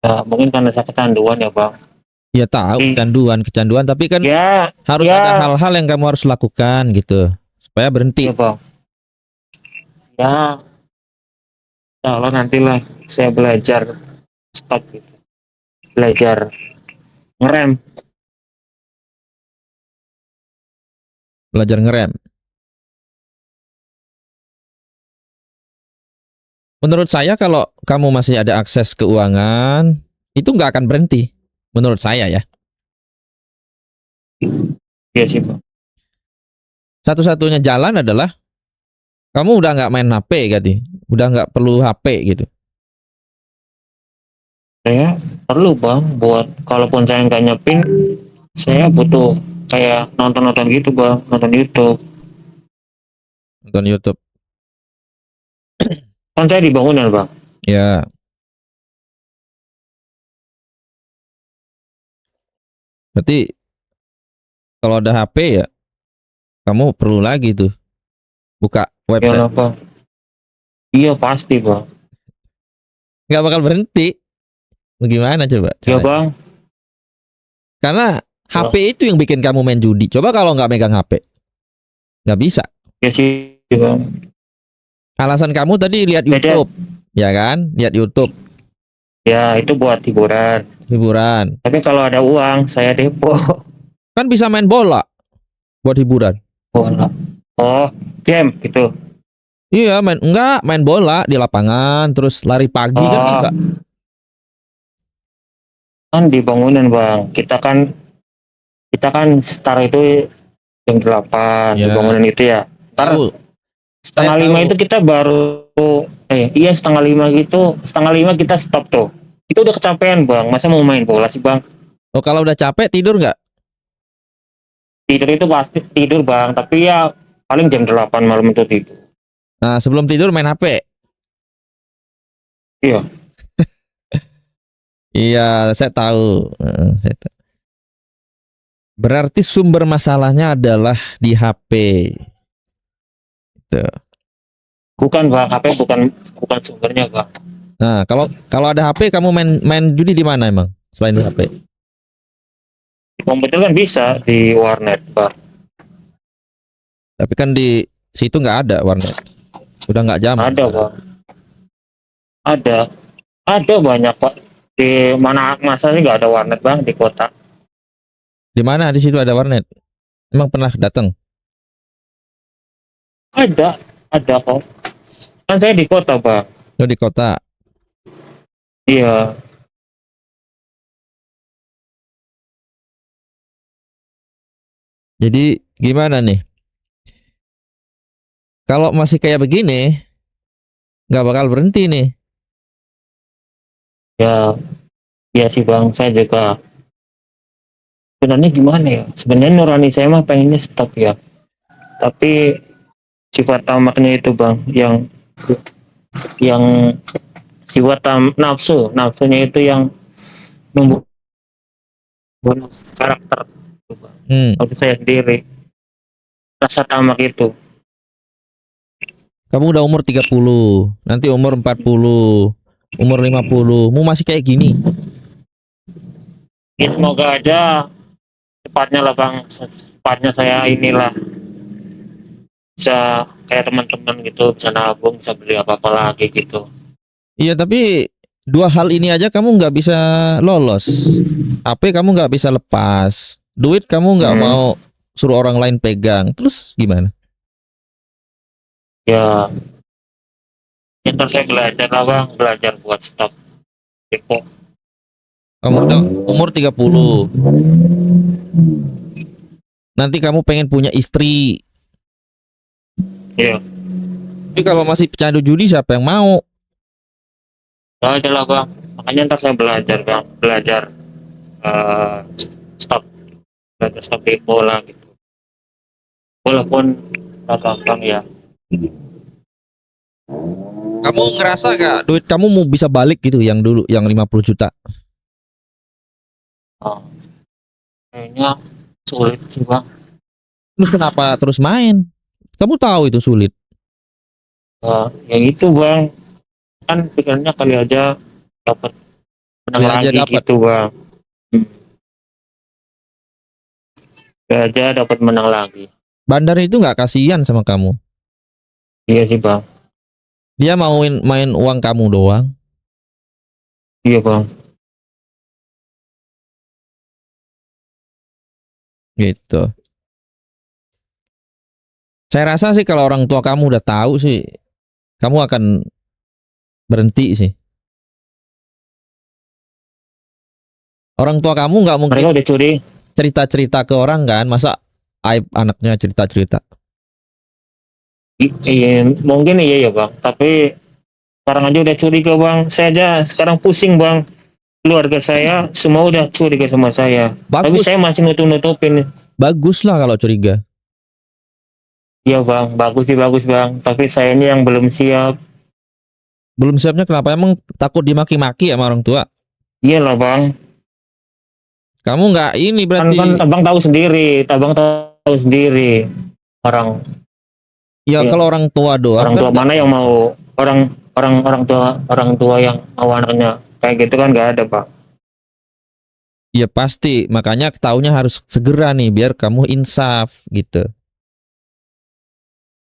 ya, mungkin karena saya kecanduan ya bang. Ya tahu kecanduan, tapi kan Ya, harus ada ya, hal-hal yang kamu harus lakukan gitu supaya iya berhenti. bang. Ya, kalau nantilah saya belajar stop gitu, belajar ngerem. Belajar ngerem. Menurut saya kalau kamu masih ada akses keuangan, itu nggak akan berhenti. Menurut saya ya. Iya sih bang. Satu-satunya jalan adalah kamu udah nggak main HP gitu. Udah nggak perlu HP gitu. Saya perlu bang, buat kalaupun saya nggak nyepin, saya butuh kayak nonton-nonton gitu bang, nonton YouTube. Nonton YouTube. Kan saya di bangunan bang. Ya, berarti kalau ada HP ya kamu perlu lagi tuh buka Ya website. lah bang. Iya pasti bang. Nggak bakal berhenti. Bagaimana coba Ya caranya? bang. Karena HP Ya, itu yang bikin kamu main judi. Coba kalau nggak megang HP, nggak bisa. ya sih bang. Alasan kamu tadi lihat Beda. YouTube, ya kan? Lihat YouTube, Ya itu buat hiburan. hiburan. Tapi kalau ada uang, saya depo. Kan bisa main bola buat hiburan. Bola. Oh, game gitu. Iya, main bola di lapangan, terus lari pagi kan bisa. Oh, kan di bangunan bang. Kita kan start itu jam 8 di Ya, bangunan itu ya. Ntar tahu. Saya setengah lima itu tahu. kita baru iya setengah lima gitu, setengah lima kita stop tuh. Itu udah kecapean bang, masa mau main bola sih bang? Oh, kalau udah capek tidur nggak? Tidur itu pasti tidur bang, tapi ya paling jam 8 malam itu tidur. Nah, sebelum tidur main HP. Iya. Iya, saya tahu. Saya tahu. Berarti sumber masalahnya adalah di HP. Tuh. Bukan bang, HP bukan bukan sumbernya bang. Nah, kalau kalau ada HP kamu main main judi di mana emang selain di HP? Di komputer kan bisa di warnet bang. Tapi kan di situ nggak ada warnet. Udah nggak zaman Ada sekarang. bang, ada, ada banyak pak. Di mana masa sih nggak ada warnet bang di kota? Di mana di situ ada warnet? Emang pernah datang? Ada kok. Kan saya di kota bang. Oh, di kota. Iya. Jadi gimana nih? Kalau masih kayak begini, nggak bakal berhenti nih. Ya, ya sih bang, saya juga sebenarnya gimana ya? Sebenarnya nurani saya mah pengennya stop ya. Tapi sifat tamaknya itu bang, yang sifat nafsunya itu yang membunuh karakter itu, bang. Hmm. Untuk saya sendiri, rasa tamak itu. Kamu udah umur 30, nanti umur 40, umur 50, mu masih kayak gini. Ya, semoga aja cepatnya lah bang, cepatnya saya inilah bisa kayak teman-teman gitu, bisa nabung, bisa beli apa-apa lagi gitu. Iya, tapi dua hal ini aja kamu nggak bisa lolos. HP kamu nggak bisa lepas. Duit kamu nggak Hmm, mau suruh orang lain pegang. Terus gimana? ya, ntar saya belajar lah bang, belajar buat stop depo. Kamu udah umur 30. Nanti kamu pengen punya istri. Iya, Tapi kalau masih pecandu judi siapa yang mau? ya aja lah bang. Makanya ntar saya belajar bang, belajar eh, stop, belajar stop depo lah gitu. Walaupun gampang ya. Kamu ngerasa gak duit kamu mau bisa balik gitu yang dulu yang 50 juta? Oh, kayaknya sulit sih bang. Terus kenapa terus main? Kamu tahu itu sulit. Ya itu bang, kan pikirannya kali aja dapat menang Kali aja lagi dapat. gitu bang. Hmm, kali aja dapat menang lagi. Bandar itu nggak kasihan sama kamu. Iya sih bang. Dia mauin main uang kamu doang. Iya bang. Gitu. Saya rasa sih kalau orang tua kamu udah tahu sih, kamu akan berhenti sih. Orang tua kamu nggak mungkin Mereka udah curi. cerita-cerita ke orang kan, masa aib anaknya cerita-cerita. Iya, mungkin iya ya bang. Tapi sekarang aja udah curiga bang. Saya aja sekarang pusing bang. keluarga saya semua udah curiga sama saya. Tapi Bagus, saya masih nutup-nutupin. bagus lah kalau curiga. Iya bang, bagus sih bagus bang. Tapi saya ini yang belum siap. Belum siapnya kenapa? Emang takut dimaki-maki sama orang tua? Iyalah bang. Kamu nggak ini Kan berarti. abang tahu sendiri orang Ya ya, kalau orang tua doang orang kan tua nggak. mana yang mau orang tua yang mau anaknya kayak gitu kan nggak ada pak. Ya pasti, makanya tahunya harus segera nih biar kamu insaf gitu.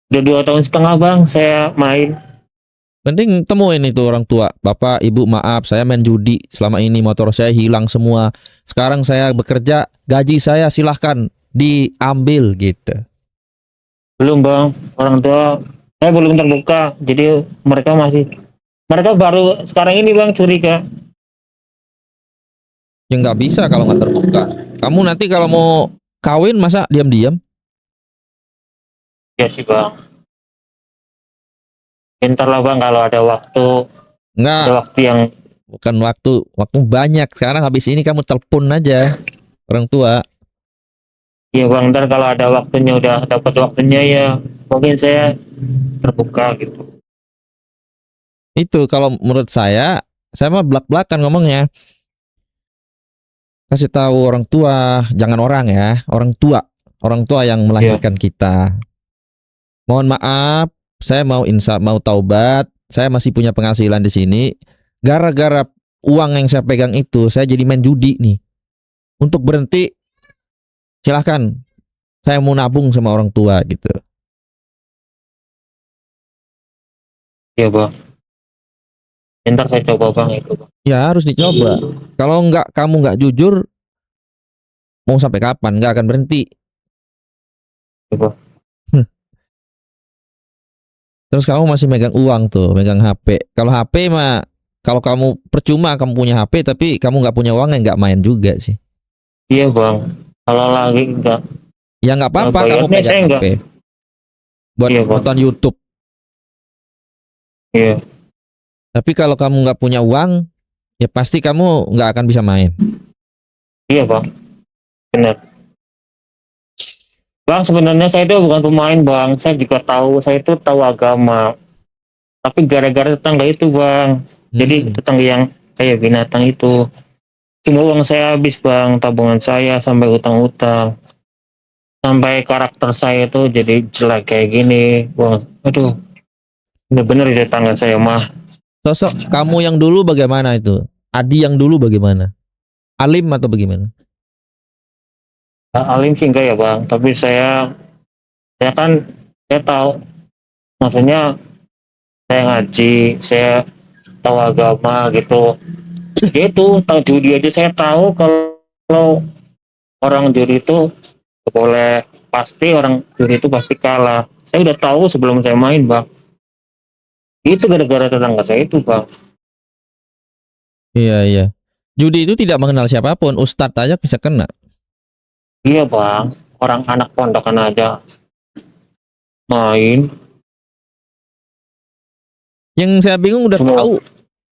Udah 2 tahun setengah bang saya main. Penting temuin itu orang tua. Bapak, Ibu, maaf saya main judi selama ini, motor saya hilang semua. Sekarang saya bekerja, gaji saya silahkan diambil gitu. Belum bang, orang tua saya belum terbuka. Jadi mereka baru sekarang ini bang curiga. Ya nggak bisa kalau nggak terbuka. Kamu nanti kalau mau kawin masa diam-diam? Ya sih bang. Bentar lah bang kalau ada Nggak, waktu yang bukan waktu banyak. Sekarang habis ini kamu telepon aja orang tua. ya bang. Ntar kalau ada waktunya udah dapat waktunya ya mungkin saya terbuka gitu. Itu kalau menurut saya mah belak-belakan ngomongnya. Kasih tahu orang tua, jangan orang ya, orang tua yang Ya, melahirkan kita. Mohon maaf, saya mau insaf, mau taubat, saya masih punya penghasilan di sini. Gara-gara uang yang saya pegang itu, saya jadi main judi nih. Untuk berhenti, silahkan. Saya mau nabung sama orang tua gitu. ya bang. Ntar saya coba bang itu bang. Ya harus dicoba. Kalau nggak kamu nggak jujur, mau sampai kapan? Nggak akan berhenti. Ya, bang. Terus kamu masih megang uang tuh, megang HP. Kalau HP mah, kalau kamu percuma kamu punya HP, tapi kamu nggak punya uang ya nggak main juga sih. Iya bang. Kalau lagi enggak Ya nggak apa-apa kamu bayarnya pegang saya enggak. HP buat Iya bang. nonton YouTube. Iya. Tapi kalau kamu nggak punya uang, ya pasti kamu nggak akan bisa main. Iya bang. Benar. Bang sebenarnya saya itu bukan pemain bang. Saya itu tahu agama. Tapi gara-gara tetangga itu bang. Jadi Hmm. tetangga yang kayak binatang itu. Cuma uang saya habis bang. Tabungan saya sampai utang-utang. Sampai karakter saya itu jadi jelek kayak gini. Bang. Aduh. Bener-bener di tetangga saya mah. Sosok kamu yang dulu bagaimana itu? Adi yang dulu bagaimana? Alim atau bagaimana? Alim sih enggak ya bang. Tapi saya kan saya tahu. Maksudnya saya ngaji. Saya tahu agama gitu. Ya itu tahu judi aja saya tahu kalau orang judi itu boleh pasti orang judi itu pasti kalah. Saya udah tahu sebelum saya main bang. Itu gara-gara tetangga saya itu bang. Iya, iya. Judi itu tidak mengenal siapapun, ustadz aja bisa kena. Iya bang. Orang anak pondokan aja main. Yang saya bingung udah Semua tahu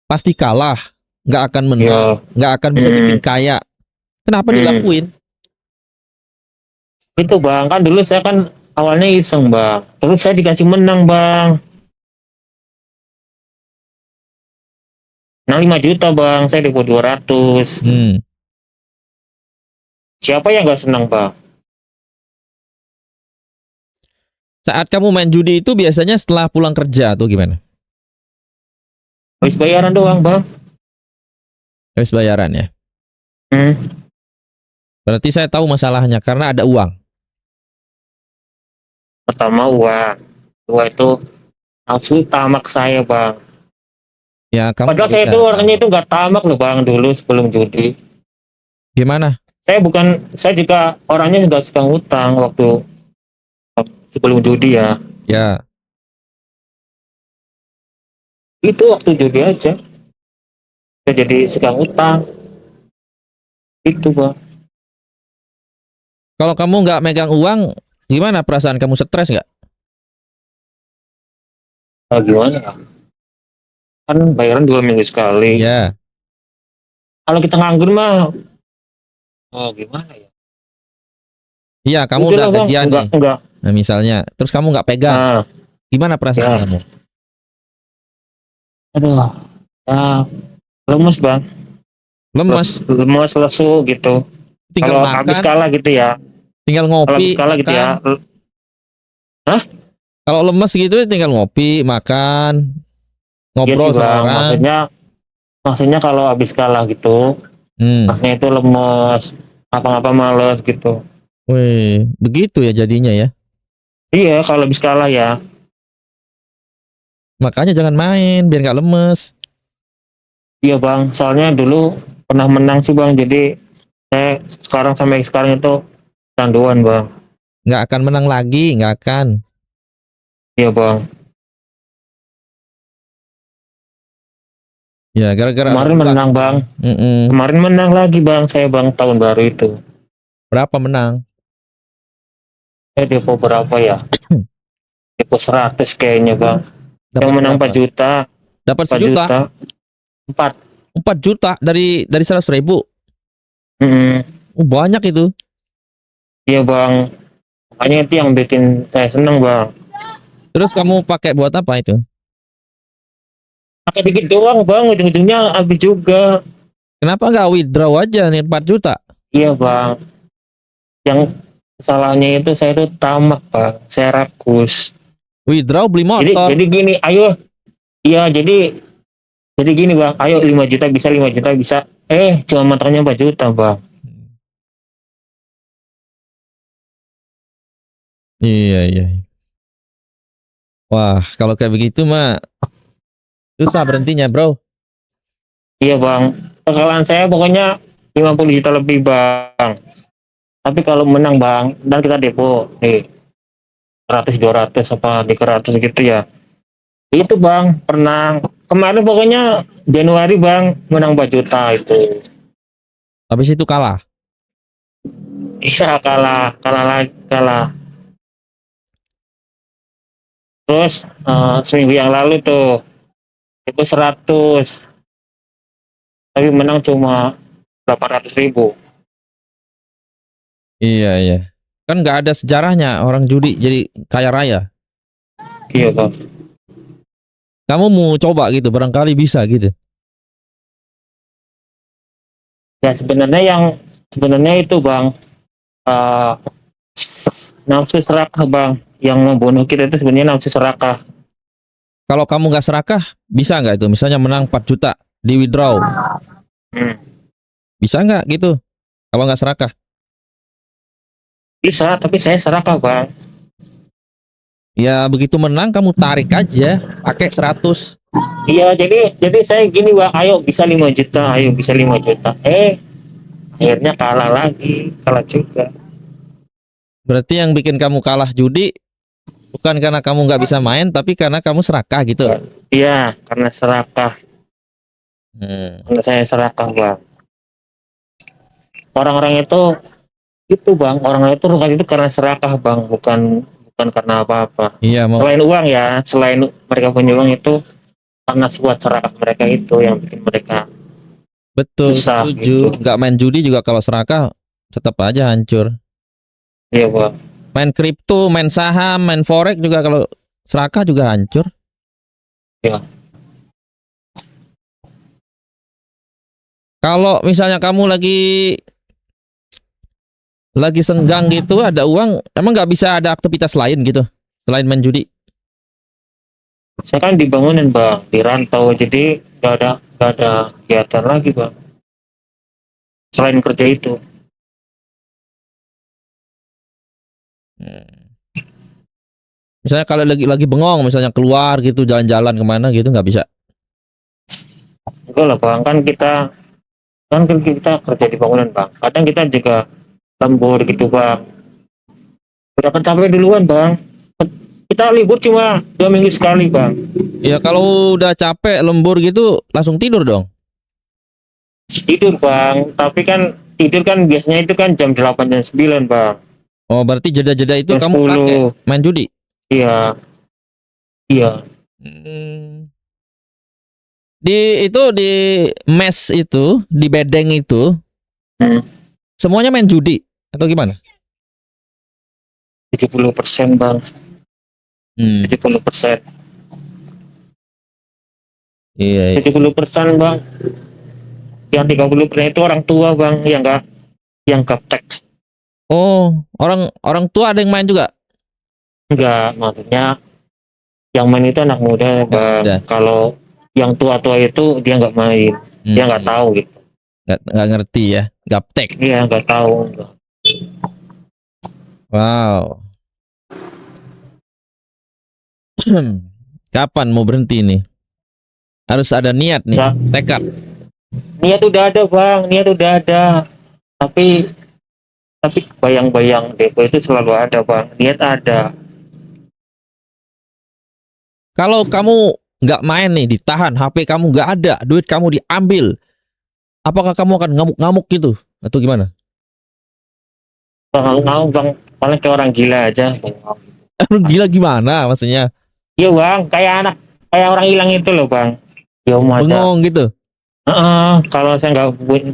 pasti kalah, nggak akan menang, ya. nggak akan bisa bikin kaya. Kenapa Hmm. dilakuin? Itu bang kan dulu saya kan awalnya iseng bang. Terus saya dikasih menang bang. Nah 5 juta bang. Saya dapat 200. Hmm. Siapa yang nggak senang bang? Saat kamu main judi itu biasanya setelah pulang kerja tuh gimana? Habis bayaran doang bang. Habis bayaran ya. Hmm. Berarti saya tahu masalahnya karena ada uang. Pertama uang. Uang itu nafsu tamak saya bang. Ya kamu Padahal nggak saya bisa. itu orangnya itu nggak tamak loh bang dulu sebelum judi. Gimana? Saya juga orangnya nggak suka ngutang waktu sebelum judi ya. Ya. Itu waktu judi aja. Saya jadi suka ngutang. Itu bang. Kalau kamu nggak megang uang, gimana perasaan kamu, stres nggak? Gimana ya? Kan bayaran 2 minggu sekali. Ya. Kalau kita nganggur mah, oh gimana ya? Iya, kamu udah Udahlah bang, gajian nih. enggak. Nah, misalnya, terus kamu nggak pegang, Ah, gimana perasaan ya, kamu? aduh, ah, lemes bang, Lemes, lemes lesu gitu. tinggal Kalau habis makan, kalah gitu ya, tinggal kalau habis ngopi, kalah gitu ya, makan. hah? Kalau lemes gitu tinggal ngopi, makan, Iya ngobrol sih sama bang, orang. maksudnya kalau habis kalah gitu, Hmm. maksudnya itu lemes, apa-apa males gitu. Wih, begitu ya jadinya ya. Iya, kalau habis kalah ya. Makanya jangan main biar nggak lemes. Iya bang, soalnya dulu pernah menang sih bang, jadi saya sekarang sampai sekarang itu canduan bang. Nggak akan menang lagi, nggak akan. Iya bang, Ya, gara-gara ada kemarin uang menang itu bang, ya. Mm-mm. kemarin menang lagi bang, saya bang tahun baru itu. Berapa menang? Saya depo berapa ya? Depo 100 kayaknya bang. Yang Dapat menang 4 berapa? juta, Dapat 4 sejuta, juta, 4. 4 juta dari 100.000. Hmm, Banyak itu. iya bang, makanya itu yang bikin saya seneng bang. Terus kamu pakai buat apa itu? Pakai dikit doang bang, ujung-ujungnya habis juga. Kenapa nggak withdraw aja nih 4 juta? Iya bang, yang salahnya itu saya tuh tamak bang, saya rakus. Withdraw beli Jadi motor. jadi gini, ayo, iya jadi gini bang, ayo 5 juta bisa, 5 juta bisa. Cuma motornya 4 juta bang. Iya, iya. Wah, kalau kayak begitu mah susah berhentinya, bro. Iya bang, kekalahan saya pokoknya 50 juta lebih bang. Tapi kalau menang bang, dan kita depo nih 100 200 apa 300 gitu ya. Itu bang, pernah kemarin pokoknya Januari bang menang 4 juta itu. Habis itu kalah. Iya kalah, kalah lagi, kalah. Terus seminggu yang lalu tuh itu 100, tapi menang cuma 800.000. Iya, iya. Kan nggak ada sejarahnya orang judi jadi kaya raya. Iya bang. Kamu mau coba gitu, barangkali bisa gitu. Ya sebenarnya itu bang, eh, nafsu serakah bang, yang membunuh kita itu sebenarnya nafsu serakah. Kalau kamu nggak serakah, bisa nggak itu? Misalnya menang 4 juta di withdraw. Hmm. Bisa nggak gitu? Kalau nggak serakah. Bisa, tapi saya serakah bang. Ya begitu menang kamu tarik aja. Pakai 100. Iya, jadi saya gini bang, ayo bisa 5 juta, ayo bisa 5 juta. Akhirnya kalah lagi, kalah juga. Berarti yang bikin kamu kalah judi bukan karena kamu nggak bisa main, tapi karena kamu serakah gitu. Iya, karena serakah, Hmm. karena saya serakah bang. Orang-orang itu bang, orang itu rugi itu karena serakah bang, bukan bukan karena apa-apa. Iya, mau Selain uang ya, selain mereka punya uang itu karena sifat serakah mereka itu yang bikin mereka betul, susah setuju. gitu. Nggak main judi juga kalau serakah tetap aja hancur. Iya bang. Main kripto, main saham, main forex juga kalau serakah juga hancur. Iya. Kalau misalnya kamu lagi senggang gitu, ada uang, emang nggak bisa ada aktivitas lain gitu selain main judi? Saya kan dibangunin bang, di rantau, jadi nggak ada kegiatan lagi bang. Selain kerja itu, Hmm. Misalnya kalau lagi bengong, misalnya keluar gitu, jalan-jalan kemana gitu nggak bisa. enggak lah bang, kan kita kerja di bangunan bang. Kadang kita juga lembur gitu bang. Udah capek duluan bang. Kita libur cuma 2 minggu sekali bang. Ya kalau udah capek lembur gitu langsung tidur dong. Tidur bang, tapi kan tidur kan biasanya itu kan jam 8 jam 9 bang. Oh berarti jeda-jeda itu Jam kamu pakai 10, main judi. iya, iya. Hmm. Di mes itu, di bedeng itu, Hmm. semuanya main judi atau gimana? 70% bang, Hmm, 70%, iya, iya. 70% bang. Yang 30% itu orang tua bang, yang gaptek. Oh, orang orang tua ada yang main juga? Enggak, maksudnya yang main itu anak muda Yang bang. muda. Kalau yang tua-tua itu dia nggak main, dia nggak Hmm, tahu gitu. nggak ngerti ya, gaptek. Iya nggak tahu. Wow. Kapan mau berhenti nih? Harus ada niat nih, Sa- tekad. Niat udah ada bang, niat udah ada. Tapi bayang-bayang depo itu selalu ada bang. Niat ada. Kalau kamu nggak main nih, ditahan, HP kamu nggak ada, duit kamu diambil, apakah kamu akan ngamuk-ngamuk gitu atau gimana? Bang, mau bang, paling kayak orang gila aja. Gila gimana maksudnya? Iya bang, kayak orang hilang itu loh bang. Ya aja. Bengong gitu. Kalau saya nggak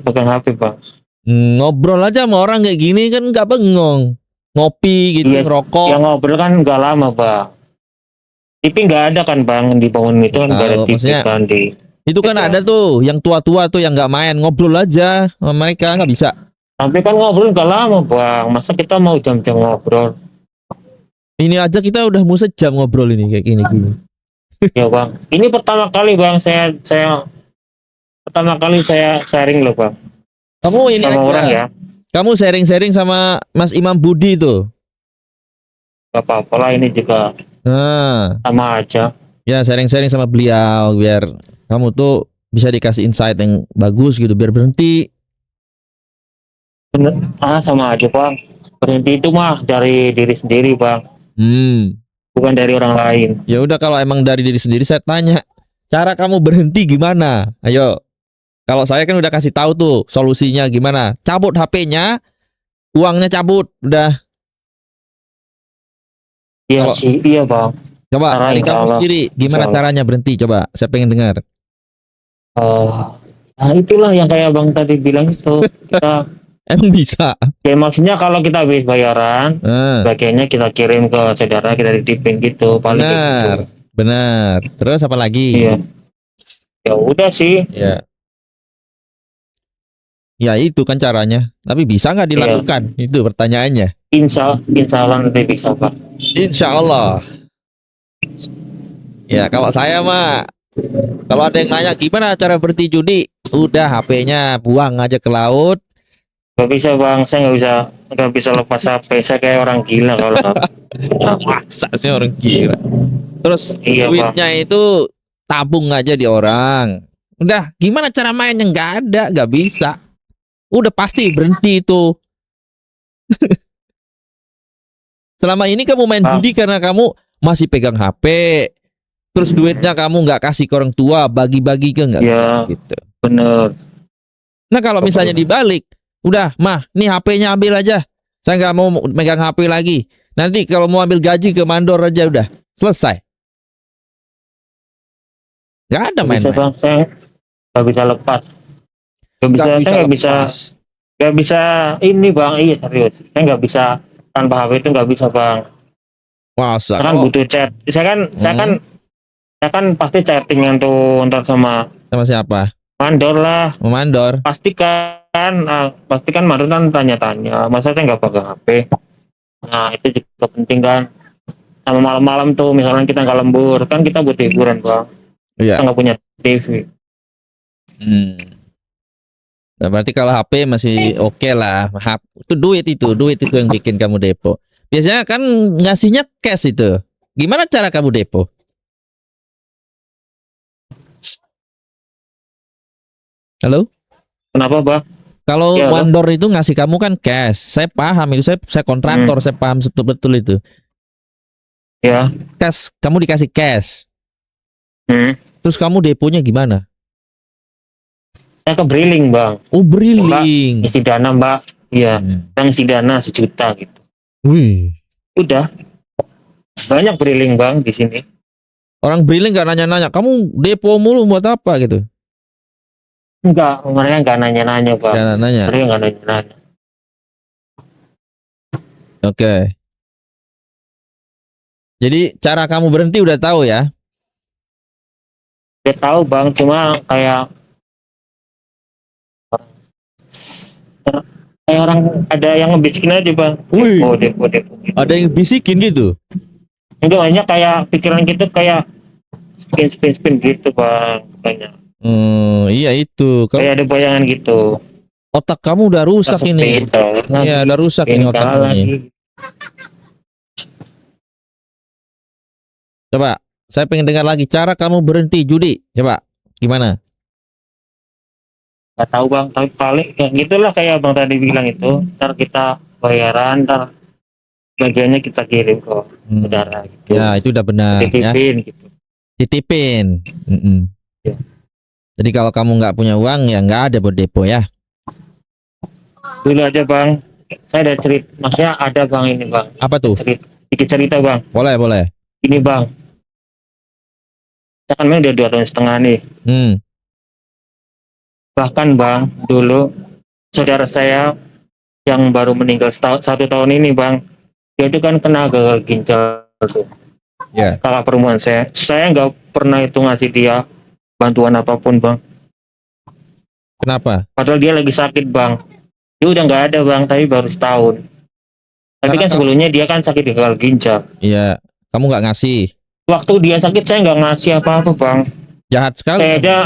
pegang HP bang. Ngobrol aja sama orang kayak gini kan nggak bengong. Ngopi gitu, Iya, yang ngerokok. ngobrol kan nggak lama bang. TV nggak ada kan bang, di bangun itu kan nggak ada Tahu, TV maksudnya kan di itu kan ya. ada tuh yang tua-tua tuh yang nggak main, ngobrol aja sama mereka nggak bisa. Tapi kan ngobrol nggak lama bang. Masa kita mau jam-jam ngobrol? Ini aja kita udah mau sejam ngobrol ini kayak gini-gini. Ya bang. Ini pertama kali bang saya pertama kali saya sharing loh bang Kamu ini sama orang aja. ya. Kamu sharing-sharing sama Mas Imam Budi tuh. Gak apa-apa lah, ini juga Nah, sama aja. ya sharing-sharing sama beliau biar kamu tuh bisa dikasih insight yang bagus gitu biar berhenti. Bener. Sama aja bang. Berhenti itu mah dari diri sendiri bang, Hmm. bukan dari orang lain. Ya udah kalau emang dari diri sendiri saya tanya, cara kamu berhenti gimana? Ayo. Kalau saya kan udah kasih tahu tuh solusinya gimana. Cabut HP-nya, uangnya cabut. Udah. Iya Kalau sih, iya bang. coba Karena dari insya kamu Allah, sendiri insya gimana Allah. caranya berhenti? Coba saya pengen dengar. Nah itulah yang kayak bang tadi bilang itu, kita Emang bisa? ya maksudnya kalau kita habis bayaran, Nah, bagiannya kita kirim ke saudara, kita titipin gitu, paling kayak gitu. benar. Benar. Terus apa lagi? Iya, ya udah sih. Ya. Ya itu kan caranya. Tapi bisa nggak Iya, dilakukan? Itu pertanyaannya. insya Allah nanti bisa pak. Insya Allah. Ya kalau saya mah, kalau ada yang nanya gimana cara berhenti judi, udah HP-nya buang aja ke laut. Gak bisa bang, saya nggak bisa lepas HP. Saya kayak orang gila kalau nggak punya HP. Masa sih orang gila. Terus Iya bang. duitnya itu tabung aja di orang. Udah, gimana cara mainnya? Nggak ada, nggak bisa. Udah pasti berhenti itu. Selama ini kamu main Bang, judi karena kamu masih pegang HP. Terus duitnya kamu nggak kasih ke orang tua, bagi-bagi ke nggak ya gitu. bener. Nah kalau misalnya dibalik, udah mah, nih HP-nya ambil aja. Saya nggak mau megang HP lagi. Nanti kalau mau ambil gaji ke mandor aja udah selesai. Nggak ada Nggak bisa main-main. bang, saya nggak bisa lepas. Nggak bisa, Nggak saya bisa lepas. nggak bisa ini bang. Iya serius, saya nggak bisa tanpa HP itu nggak bisa bang. Masa Saya kan kok? butuh chat. Hmm, Saya kan pasti chattingan tuh ntar sama sama siapa? mandor lah. Mau mandor. Pastikan mandor kan tanya-tanya. Masa saya nggak pegang HP? Nah itu juga penting kan. Sama malam-malam tuh misalnya kita nggak lembur kan, kita butuh hiburan bang, kita Iya. nggak punya TV. Hmm. Nah, berarti kalau HP masih oke lah. Itu duit itu yang bikin kamu depo. Biasanya kan ngasihnya cash itu. Gimana cara kamu depo? Halo? Kenapa bang? Kalau Ya loh. mandor itu ngasih kamu kan cash. Saya paham itu. Saya kontraktor, saya paham betul-betul itu. Ya. Cash, kamu dikasih cash. Hmm. Terus kamu deponya gimana? Saya ke Briling bang. Oh, Mbak briling. isi dana mbak. Iya. Yang isi dana 1 juta gitu. Wih. Udah banyak Briling bang di sini. Orang Briling nggak nanya-nanya, kamu depo mulu buat apa gitu? Enggak, mereka nggak nanya-nanya bang. Nggak nanya. Mereka nggak nanya-nanya. Oke. Jadi cara kamu berhenti udah tahu ya? Dia tahu bang, cuma kayak orang ada yang ngebisikin aja bang. Wih. Depo. Ada yang bisikin gitu. Itu hanya kayak pikiran gitu kayak spin gitu bang. Banyak. Iya itu. Kamu, Kayak ada bayangan gitu. otak kamu udah rusak ini. Iya, udah rusak ini otakmu nih. Coba, saya pengen dengar lagi cara kamu berhenti judi. Coba, gimana? Gak tahu bang, tapi paling kayak gitulah kayak bang tadi bilang itu. Ntar kita bayaran, ntar bagiannya kita kirim ke saudara gitu. Ya, itu udah benar ya. Dititipin gitu. Titipin. Ya. Jadi kalau kamu nggak punya uang ya nggak ada buat depo ya. Dulu aja bang, saya ada cerita, maksudnya ada bang ini bang. Apa tuh? Sedikit cerita bang. Boleh. Ini bang, saya kan main udah 2 tahun setengah nih. Bahkan bang, dulu saudara saya yang baru meninggal 1 tahun ini bang, dia itu kan kena gagal ginjal tuh. Ya. Kakak perempuan saya nggak pernah itu ngasih dia bantuan apapun bang. Kenapa? Padahal dia lagi sakit bang. Dia udah nggak ada bang, tapi baru setahun. Tapi kan sebelumnya dia kan sakit gagal ginjal. Iya, kamu nggak ngasih. Waktu dia sakit saya nggak ngasih apa-apa bang. Jahat sekali. Saya aja,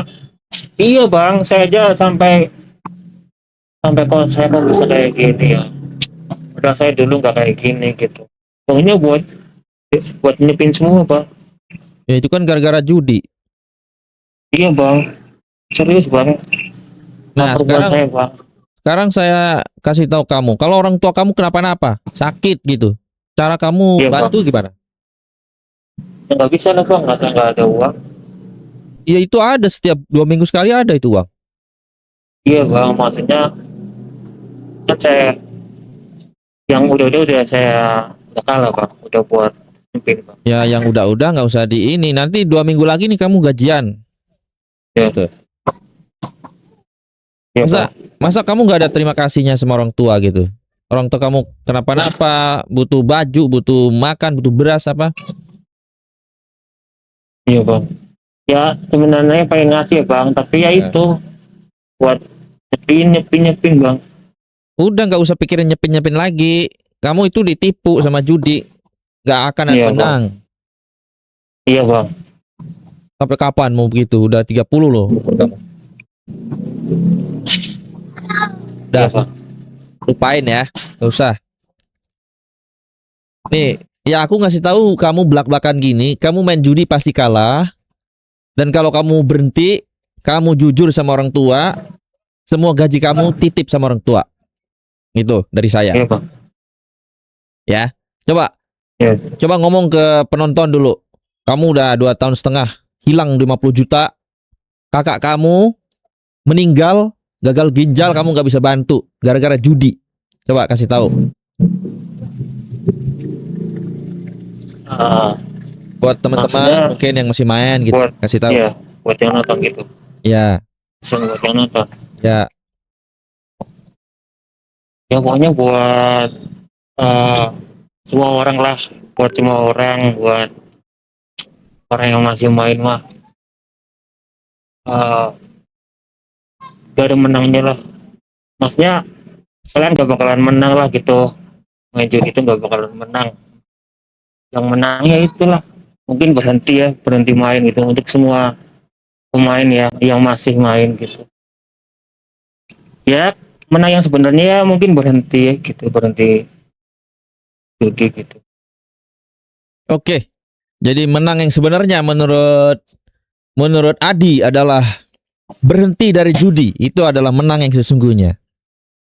iya bang, saya aja sampai kok saya kok bisa kayak gini ya. Padahal saya dulu nggak kayak gini gitu. Pokoknya buat nyepin semua bang. Ya itu kan gara-gara judi. Iya bang, serius bang. Nah Perbuatan saya bang. sekarang saya kasih tahu kamu, kalau orang tua kamu kenapa-napa, sakit gitu, cara kamu Iya, bantu gimana? Ya, nggak bisa lah bang, nggak ada uang. Ya itu ada setiap 2 minggu sekali ada itu uang. Iya bang, maksudnya kan saya yang udah saya udah kalah bang, udah buat nyepin bang. Ya yang udah nggak usah di ini, nanti 2 minggu lagi nih kamu gajian. Ya. Gitu. Ya, Masa kamu nggak ada terima kasihnya sama orang tua gitu? Orang tua kamu kenapa-napa, butuh baju, butuh makan, butuh beras apa? iya bang. Ya sebenarnya pengen ngasih ya bang, tapi ya itu buat nyepin bang. Udah nggak usah pikirin nyepin lagi. Kamu itu ditipu sama judi, nggak akan ada Iya, menang. Iya bang. Sampai kapan mau begitu? Udah 30 loh umur kamu. Udah, Iya, bang. lupain ya, nggak usah. Nih, ya aku ngasih tahu kamu belak-belakan gini, kamu main judi pasti kalah. Dan kalau kamu berhenti, kamu jujur sama orang tua, semua gaji kamu titip sama orang tua. Itu dari saya. Iya bang. Ya, coba, Iya. coba ngomong ke penonton dulu. Kamu udah 2 tahun setengah hilang 50 juta. Kakak kamu meninggal gagal ginjal, kamu nggak bisa bantu gara-gara judi. Coba kasih tahu. Buat teman-teman mungkin yang masih main gitu, kasih tahu. Iya, buat yang nonton gitu. Ya. Buat yang nonton. Ya. Ya pokoknya buat semua orang lah, buat semua orang, buat orang yang masih main mah. Gak ada menangnya lah. Maksudnya kalian gak bakalan menang lah gitu. Main judi itu gak bakalan menang. Yang menangnya itulah mungkin berhenti main gitu untuk semua pemain ya yang masih main gitu. Ya menang yang sebenarnya ya mungkin berhenti judi gitu. Oke. Jadi menang yang sebenarnya menurut Adi adalah berhenti dari judi. Itu adalah menang yang sesungguhnya.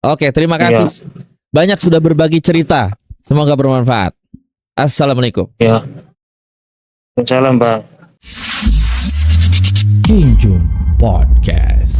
Oke, terima kasih. Banyak sudah berbagi cerita. Semoga bermanfaat. Assalamualaikum. Ya. Salam bang. King Jun Podcast.